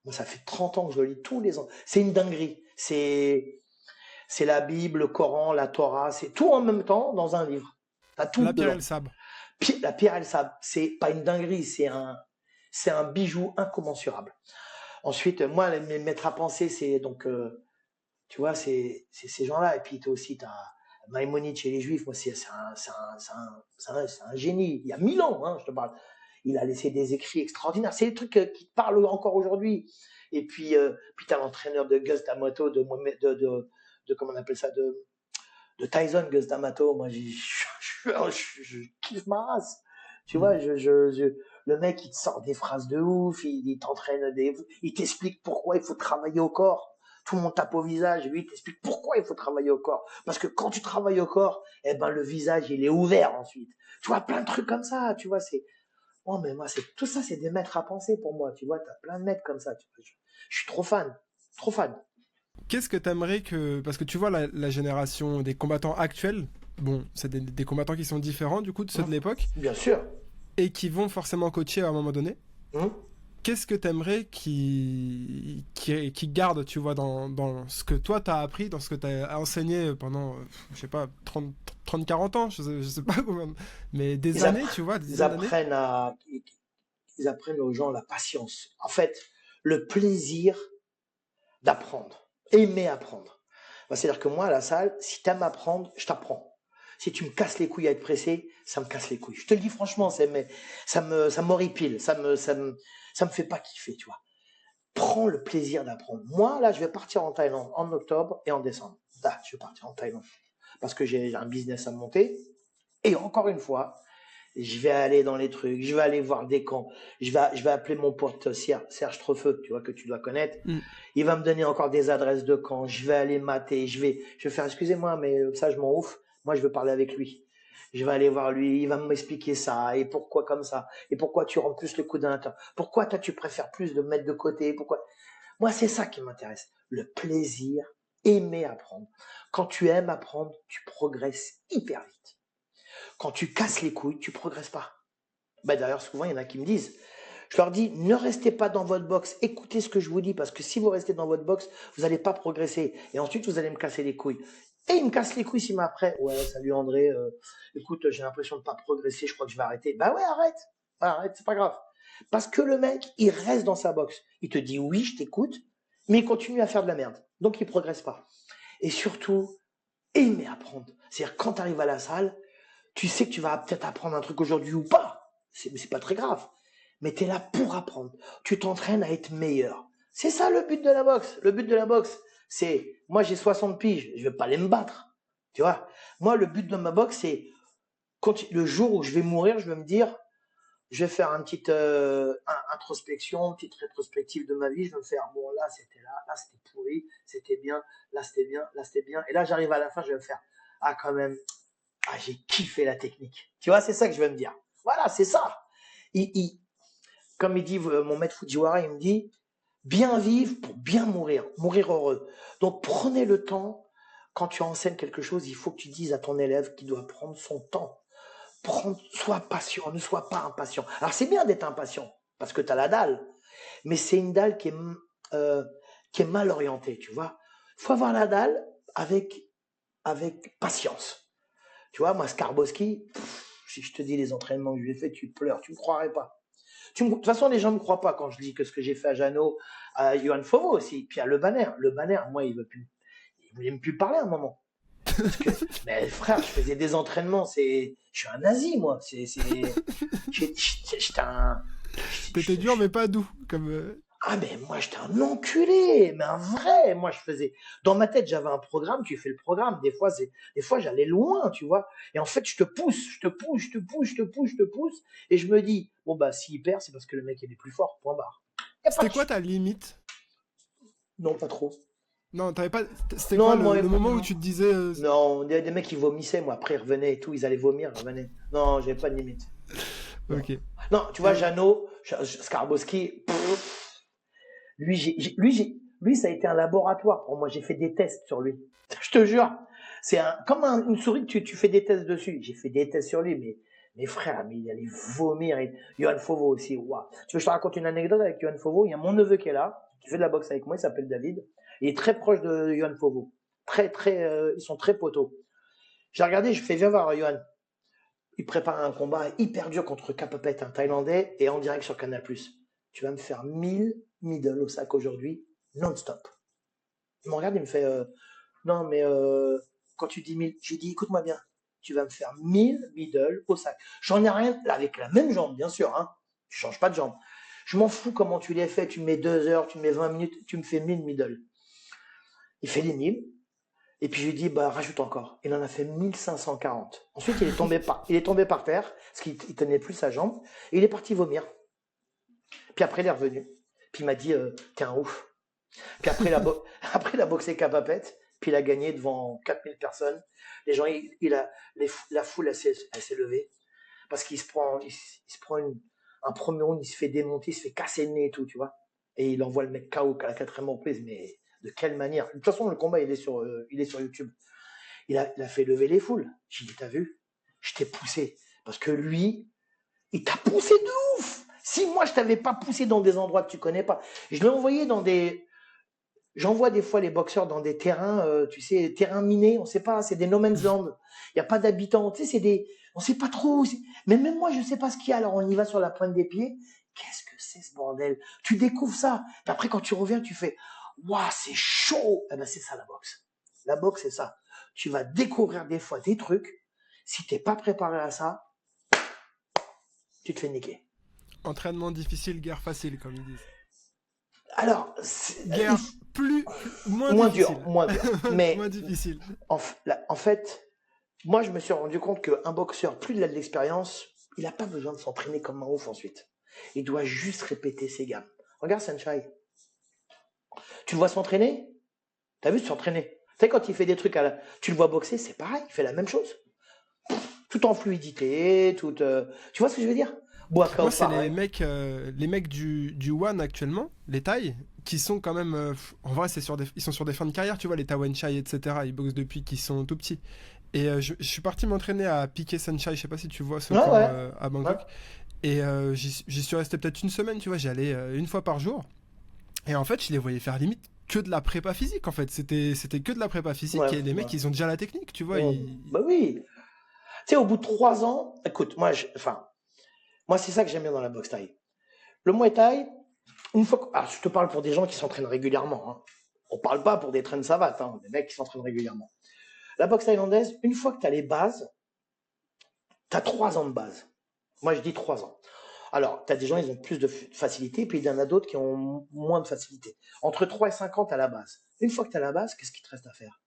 Moi, ça fait 30 ans que je le lis tous les ans. C'est une dinguerie. C'est la Bible, le Coran, la Torah, c'est tout en même temps dans un livre. T'as tout La pierre et le dedans. sabre. La pierre et le sable, c'est pas une dinguerie, c'est un bijou incommensurable. Ensuite, moi, mes maîtres à penser, c'est donc, tu vois, c'est ces gens-là. Et puis, t'as Maïmonide chez les Juifs. Moi, c'est un génie. Il y a 1000 ans, hein, je te parle. Il a laissé des écrits extraordinaires. C'est des trucs qui te parlent encore aujourd'hui. Et puis t'as l'entraîneur de Gus D'Amato, comment on appelle ça, de Tyson, Gus D'Amato. Moi, je kiffe ma race. Tu Hmm. vois, le mec, il te sort des phrases de ouf, il t'entraîne il t'explique pourquoi il faut travailler au corps. Tout le monde tape au visage, lui, il t'explique pourquoi il faut travailler au corps. Parce que quand tu travailles au corps, eh ben, le visage, il est ouvert ensuite. Tu vois, plein de trucs comme ça, tu vois, oh, mais moi, tout ça, c'est des maîtres à penser pour moi, tu vois, t'as plein de maîtres comme ça, tu vois. Je suis trop fan, trop fan. Qu'est-ce que t'aimerais que... Parce que tu vois, la génération des combattants actuels, bon, c'est des combattants qui sont différents du coup de ceux de Hum, l'époque, Bien sûr. et qui vont forcément coacher à un moment donné. Hum. Qu'est-ce que t'aimerais qui garde, tu vois, dans ce que toi t'as appris, dans ce que t'as enseigné pendant, je sais pas, 40 ans, je sais pas combien, mais des Ils, années, appre- tu vois, des ils dizaines d'années. apprennent ils apprennent aux gens la patience. En fait, le plaisir d'apprendre, aimer apprendre. C'est-à-dire que moi, à la salle, si tu aimes apprendre, je t'apprends. Si tu me casses les couilles à être pressé, ça me casse les couilles. Je te le dis franchement, ça m'horripile, ça me fait pas kiffer, tu vois. Prends le plaisir d'apprendre. Moi, là, je vais partir en Thaïlande en octobre et en décembre. Là, je vais partir en Thaïlande parce que j'ai un business à monter. Et encore une fois, je vais aller dans les trucs, je vais aller voir des camps, je vais appeler mon pote Serge Trefeux, tu vois, que tu dois connaître. Hmm. Il va me donner encore des adresses de camps, je vais aller mater, je vais faire, excusez-moi, mais ça, je m'en ouf. Moi, je veux parler avec lui. Je vais aller voir lui, il va m'expliquer ça, et pourquoi comme ça, et pourquoi tu rends plus le coup d'un temps, pourquoi toi tu préfères plus de mettre de côté, pourquoi. Moi, c'est ça qui m'intéresse. Le plaisir, aimer apprendre. Quand tu aimes apprendre, tu progresses hyper vite. Quand tu casses les couilles, tu progresses pas. Bah, d'ailleurs, souvent, il y en a qui me disent, je leur dis, ne restez pas dans votre box, écoutez ce que je vous dis, parce que si vous restez dans votre box, vous n'allez pas progresser. Et ensuite, vous allez me casser les couilles. Et il me casse les couilles s'il m'après. Ouais, salut André, écoute, j'ai l'impression de pas progresser, je crois que je vais arrêter. Bah ouais, arrête, arrête, c'est pas grave. Parce que le mec, il reste dans sa box. Il te dit oui, je t'écoute, mais il continue à faire de la merde. Donc il progresse pas. Et surtout, aimer apprendre. C'est-à-dire, quand tu arrives à la salle, tu sais que tu vas peut-être apprendre un truc aujourd'hui ou pas. C'est pas très grave. Mais tu es là pour apprendre. Tu t'entraînes à être meilleur. C'est ça le but de la boxe. Le but de la boxe, c'est, moi j'ai 60 piges, je vais pas aller me battre. Tu vois? Moi, le but de ma boxe, c'est, le jour où je vais mourir, je vais me dire, je vais faire une petite introspection, une petite rétrospective de ma vie. Je vais me faire, bon, là c'était pourri, c'était bien, là c'était bien, là c'était bien. Et là, j'arrive à la fin, je vais me faire, ah, quand même, ah, j'ai kiffé la technique. Tu vois, c'est ça que je veux me dire. Voilà, c'est ça. Comme il dit mon maître Fujiwara, il me dit bien vivre pour bien mourir, mourir heureux. Donc prenez le temps, quand tu enseignes quelque chose, il faut que tu dises à ton élève qu'il doit prendre son temps. Sois patient, ne sois pas impatient. Alors c'est bien d'être impatient, parce que tu as la dalle, mais c'est une dalle qui est mal orientée, tu vois. Il faut avoir la dalle avec patience. Tu vois, moi, Skarbowski, Si je te dis les entraînements que je lui ai fait, tu pleures, tu me croirais pas. De toute façon, les gens ne me croient pas quand je dis que ce que j'ai fait à Jeannot, à Johan Fauveau aussi, puis à Le Banner. Le Banner, moi, il voulait même plus parler à un moment. Parce que, mais frère, je faisais des entraînements, je suis un nazi, moi. J'étais un. T'étais dur, mais pas doux. Comme, Ah, mais moi, j'étais un enculé, mais un vrai. Moi, je faisais. Dans ma tête, j'avais un programme, tu fais le programme. Des fois, j'allais loin, tu vois. Et en fait, je te pousse, je te pousse, je te pousse, je te pousse, je te pousse. Et je me dis, bon, bah, s'il perd, c'est parce que le mec, il est plus fort, point barre. Y a pas C'était de... quoi ta limite? Non, pas trop. Non, t'avais pas. C'était quoi Non, moi, le moment où tu te disais. non, des mecs qui vomissaient, moi, après, ils revenaient et tout, ils allaient vomir, ils revenaient. Non, j'avais pas de limite. Non, Ok. non tu vois, Jeannot, Skarbowski, lui, ça a été un laboratoire pour moi. J'ai fait des tests sur lui. Je te jure. C'est comme une souris que tu fais des tests dessus. J'ai fait des tests sur lui, mais mes frères, mais il allait vomir. Et Johan Fauveau aussi. Wow. Tu veux que je te raconte une anecdote avec Johan Fauveau? Il y a mon neveu qui est là, qui fait de la boxe avec moi. Il s'appelle David. Il est très proche de Johan Fauveau. Ils sont très poteaux. J'ai regardé, je fais, viens voir Johan. Il prépare un combat hyper dur contre Kapapet, un Thaïlandais, et en direct sur Canal+. Tu vas me faire 1000 middle au sac aujourd'hui, non-stop. Il me regarde, il me fait non, mais quand tu dis 1000, j'ai dit écoute-moi bien, tu vas me faire 1000 middle au sac. J'en ai rien, avec la même jambe, bien sûr, hein. Tu changes pas de jambe. Je m'en fous comment tu les fais, tu me mets 2 heures, tu me mets 20 minutes, tu me fais 1000 middle. Il fait les 1000, et puis je lui dis bah rajoute encore. Il en a fait 1540. Ensuite, il est tombé par terre, parce qu'il tenait plus sa jambe, et il est parti vomir. Puis après, il est revenu. Puis il m'a dit t'es un ouf. Puis après, après, il a boxé Kapapet. Puis il a gagné devant 4000 personnes. Les gens, la foule, elle s'est levée. Parce qu'il se prend, un premier round, il se fait démonter, il se fait casser le nez et tout, tu vois. Et il envoie le mec KO à la 4e reprise. Mais de quelle manière? De toute façon, le combat, il est sur YouTube. Il a fait lever les foules. J'ai dit, t'as vu? Je t'ai poussé. Parce que lui, il t'a poussé de ouf. Si moi, je t'avais pas poussé dans des endroits que tu connais pas, je l'ai envoyé dans des... J'envoie des fois les boxeurs dans des terrains, tu sais, terrains minés, on sait pas, c'est des no man's land. Il n'y a pas d'habitants, tu sais, on sait pas trop. Mais même moi, je sais pas ce qu'il y a, alors on y va sur la pointe des pieds. Qu'est-ce que c'est ce bordel? Tu découvres ça. Et après, quand tu reviens, tu fais, waouh, c'est chaud. Eh ben, c'est ça la boxe. La boxe, c'est ça. Tu vas découvrir des fois des trucs. Si t'es pas préparé à ça, tu te fais niquer. Entraînement difficile, guerre facile, comme ils disent. Alors, guerre moins dur. Mais moins difficile. En fait, moi, je me suis rendu compte qu'un boxeur, plus il a de l'expérience, il n'a pas besoin de s'entraîner comme un ouf ensuite. Il doit juste répéter ses gammes. Regarde Sunshine. Tu le vois s'entraîner? T'as vu s'entraîner? Tu sais, quand il fait des trucs tu le vois boxer, c'est pareil, il fait la même chose. Tout en fluidité, tu vois ce que je veux dire? Moi, c'est les mecs du One actuellement, les Thaïs, qui sont quand même... en vrai, ils sont sur des fins de carrière, tu vois, les Tawanchai, etc. Ils boxent depuis qu'ils sont tout petits. Et je suis parti m'entraîner à Piquet Sunshine, je sais pas si tu vois ce camp à Bangkok. Ouais. Et j'y suis resté peut-être une semaine, tu vois, j'y allais une fois par jour. Et en fait, je les voyais faire limite que de la prépa physique, en fait. C'était que de la prépa physique, et les mecs, ils ont déjà la technique, tu vois. Bah oui. Tu sais, au bout de 3 ans, écoute, moi, c'est ça que j'aime bien dans la boxe thaï. Le Muay Thai, une fois alors, je te parle pour des gens qui s'entraînent régulièrement. Hein. On parle pas pour des traînes savates, hein, des mecs qui s'entraînent régulièrement. La boxe thaïlandaise, une fois que tu as les bases, tu as 3 ans de base. Moi, je dis 3 ans. Alors, tu as des gens, ils ont plus de facilité, puis il y en a d'autres qui ont moins de facilité. Entre 3 et 5 ans, tu as la base. Une fois que tu as la base, qu'est-ce qu'il te reste à faire?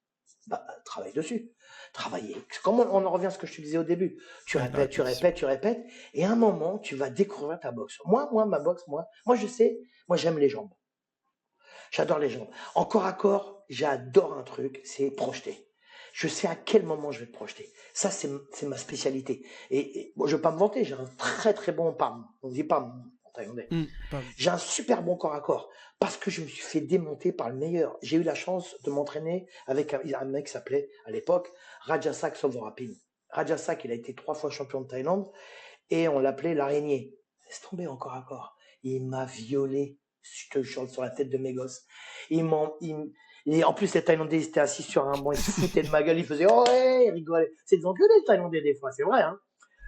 Bah, travaille dessus. Travailler. Comme on en revient à ce que je te disais au début. Tu répètes, et à un moment, tu vas découvrir ta boxe. Moi, ma boxe, moi, je sais, moi, j'aime les jambes. J'adore les jambes. En corps à corps, j'adore un truc, c'est projeter. Je sais à quel moment je vais te projeter. Ça, c'est ma spécialité. Et bon, je ne veux pas me vanter, j'ai un très très bon PAM. On dit PAM en thaïlandais. J'ai un super bon corps à corps parce que je me suis fait démonter par le meilleur. J'ai eu la chance de m'entraîner avec un mec qui s'appelait à l'époque Rajasak Sovorapin. Rajasak, il a été 3 fois champion de Thaïlande et on l'appelait l'araignée. Laisse tomber en corps à corps. Il m'a violé, je te jure, sur la tête de mes gosses. Et en plus, les Thaïlandais, ils étaient assis sur un banc, ils se foutaient de ma gueule, ils faisaient « Oh ouais !» ils rigolaient. C'est des enculés, les Thaïlandais, des fois, c'est vrai. Hein.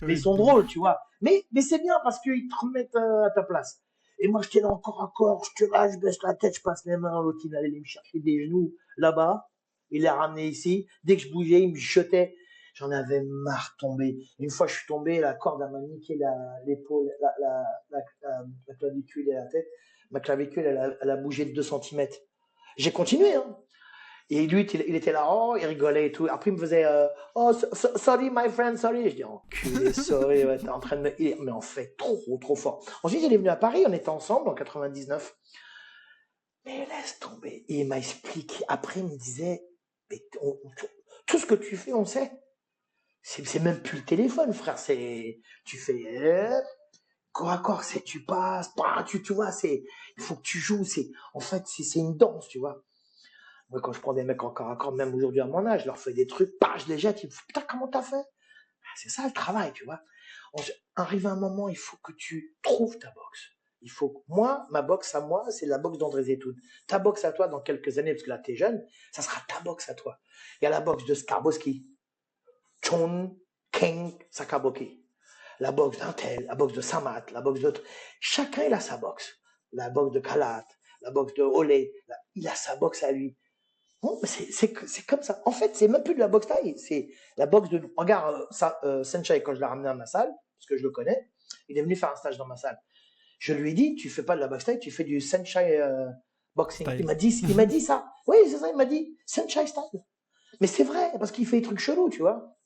Mais ils Oui, sont de ouf. drôles, tu vois. Mais c'est bien parce qu'ils te remettent à ta place. Et moi, j'étais là encore à corps, je te là, je baisse la tête, je passe les mains, l'autre, il allait me chercher des genoux là-bas, il les ramenait ici. Dès que je bougeais, il me jetait. J'en avais marre de tomber. Une fois, je suis tombé, la corde m'a niqué l'épaule, la clavicule et la tête. Ma clavicule, elle a bougé de 2 centimètres. J'ai continué, hein. Et lui, il était là, oh, il rigolait et tout. Après, il me faisait, oh, sorry, my friend, sorry. Je dis, enculé, sorry, ouais, t'es en train de me. Mais en fait, trop fort. Ensuite, il est venu à Paris, on était ensemble en 99. Mais laisse tomber. Et il m'a expliqué. Après, il me disait, mais tout ce que tu fais, on sait. C'est même plus le téléphone, frère. Tu fais, corps à corps, tu passes, bah, tu vois, il faut que tu joues. En fait, c'est une danse, tu vois. Moi, quand je prends des mecs encore à corps, même aujourd'hui à mon âge, je leur fais des trucs, bah, je les jette, ils me disent, putain, comment t'as fait? C'est ça le travail, tu vois. Arrive un moment, il faut que tu trouves ta boxe. Moi, ma boxe à moi, c'est la boxe d'André Zetoun. Ta boxe à toi, dans quelques années, parce que là, t'es jeune, ça sera ta boxe à toi. Il y a la boxe de Skarboski, Chon, King, Sakaboki. La boxe d'un tel, la boxe de Samat, la boxe d'autre. Chacun, il a sa boxe. La boxe de Kalat, la boxe de Olé, il a sa boxe à lui. Bon, c'est comme ça. En fait, c'est même plus de la boxe taille, c'est la boxe de. Regarde, Senchai, quand je l'ai ramené à ma salle, parce que je le connais, il est venu faire un stage dans ma salle. Je lui ai dit, tu fais pas de la boxe taille, tu fais du Senchai boxing. Style. Il m'a dit ça. Oui, c'est ça, il m'a dit Senchai style. Mais c'est vrai, parce qu'il fait des trucs chelous, tu vois.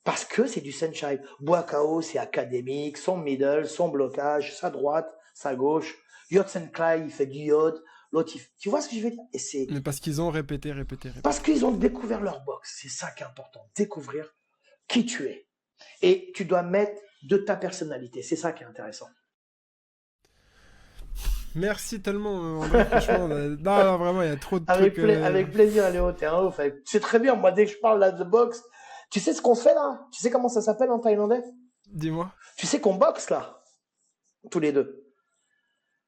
Parce que c'est du Senchai. Boakao, c'est académique, son middle, son blocage, sa droite, sa gauche. Yotsenklai, il fait du yod. L'autre, tu vois ce que je veux dire? Et c'est Mais parce qu'ils ont répété, répété, parce répété. qu'ils ont découvert leur boxe. C'est ça qui est important. Découvrir qui tu es. Et tu dois mettre de ta personnalité. C'est ça qui est intéressant. Merci tellement, André, franchement. Non, non, vraiment, il y a trop de trucs. Avec plaisir, Léo, t'es un ouf. C'est très bien. Moi, dès que je parle là de boxe, tu sais ce qu'on fait là? Tu sais comment ça s'appelle en thaïlandais? Dis-moi. Tu sais qu'on boxe là, tous les deux.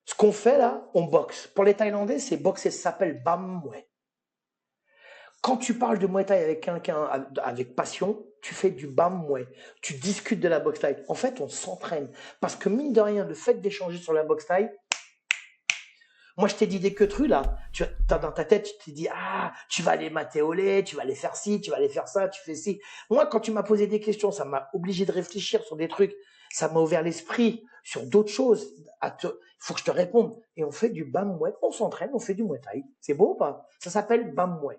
Ce qu'on fait là, on boxe. Pour les Thaïlandais, c'est boxer. Ça s'appelle Bam Muay. Quand tu parles de Muay Thai avec quelqu'un avec passion, tu fais du Bam Muay. Tu discutes de la boxe Thai. En fait, on s'entraîne. Parce que mine de rien, le fait d'échanger sur la boxe Thai, moi, je t'ai dit des queutrues, là. Dans ta tête, tu t'es dit, ah, tu vas aller mater au lait, tu vas aller faire ci, tu vas aller faire ça, tu fais ci. Moi, quand tu m'as posé des questions, ça m'a obligé de réfléchir sur des trucs. Ça m'a ouvert l'esprit sur d'autres choses. Il faut que je te réponde. Et on fait du Bam Muay. On s'entraîne, on fait du Muay Thai. C'est beau ou pas? Ça s'appelle Bam Muay.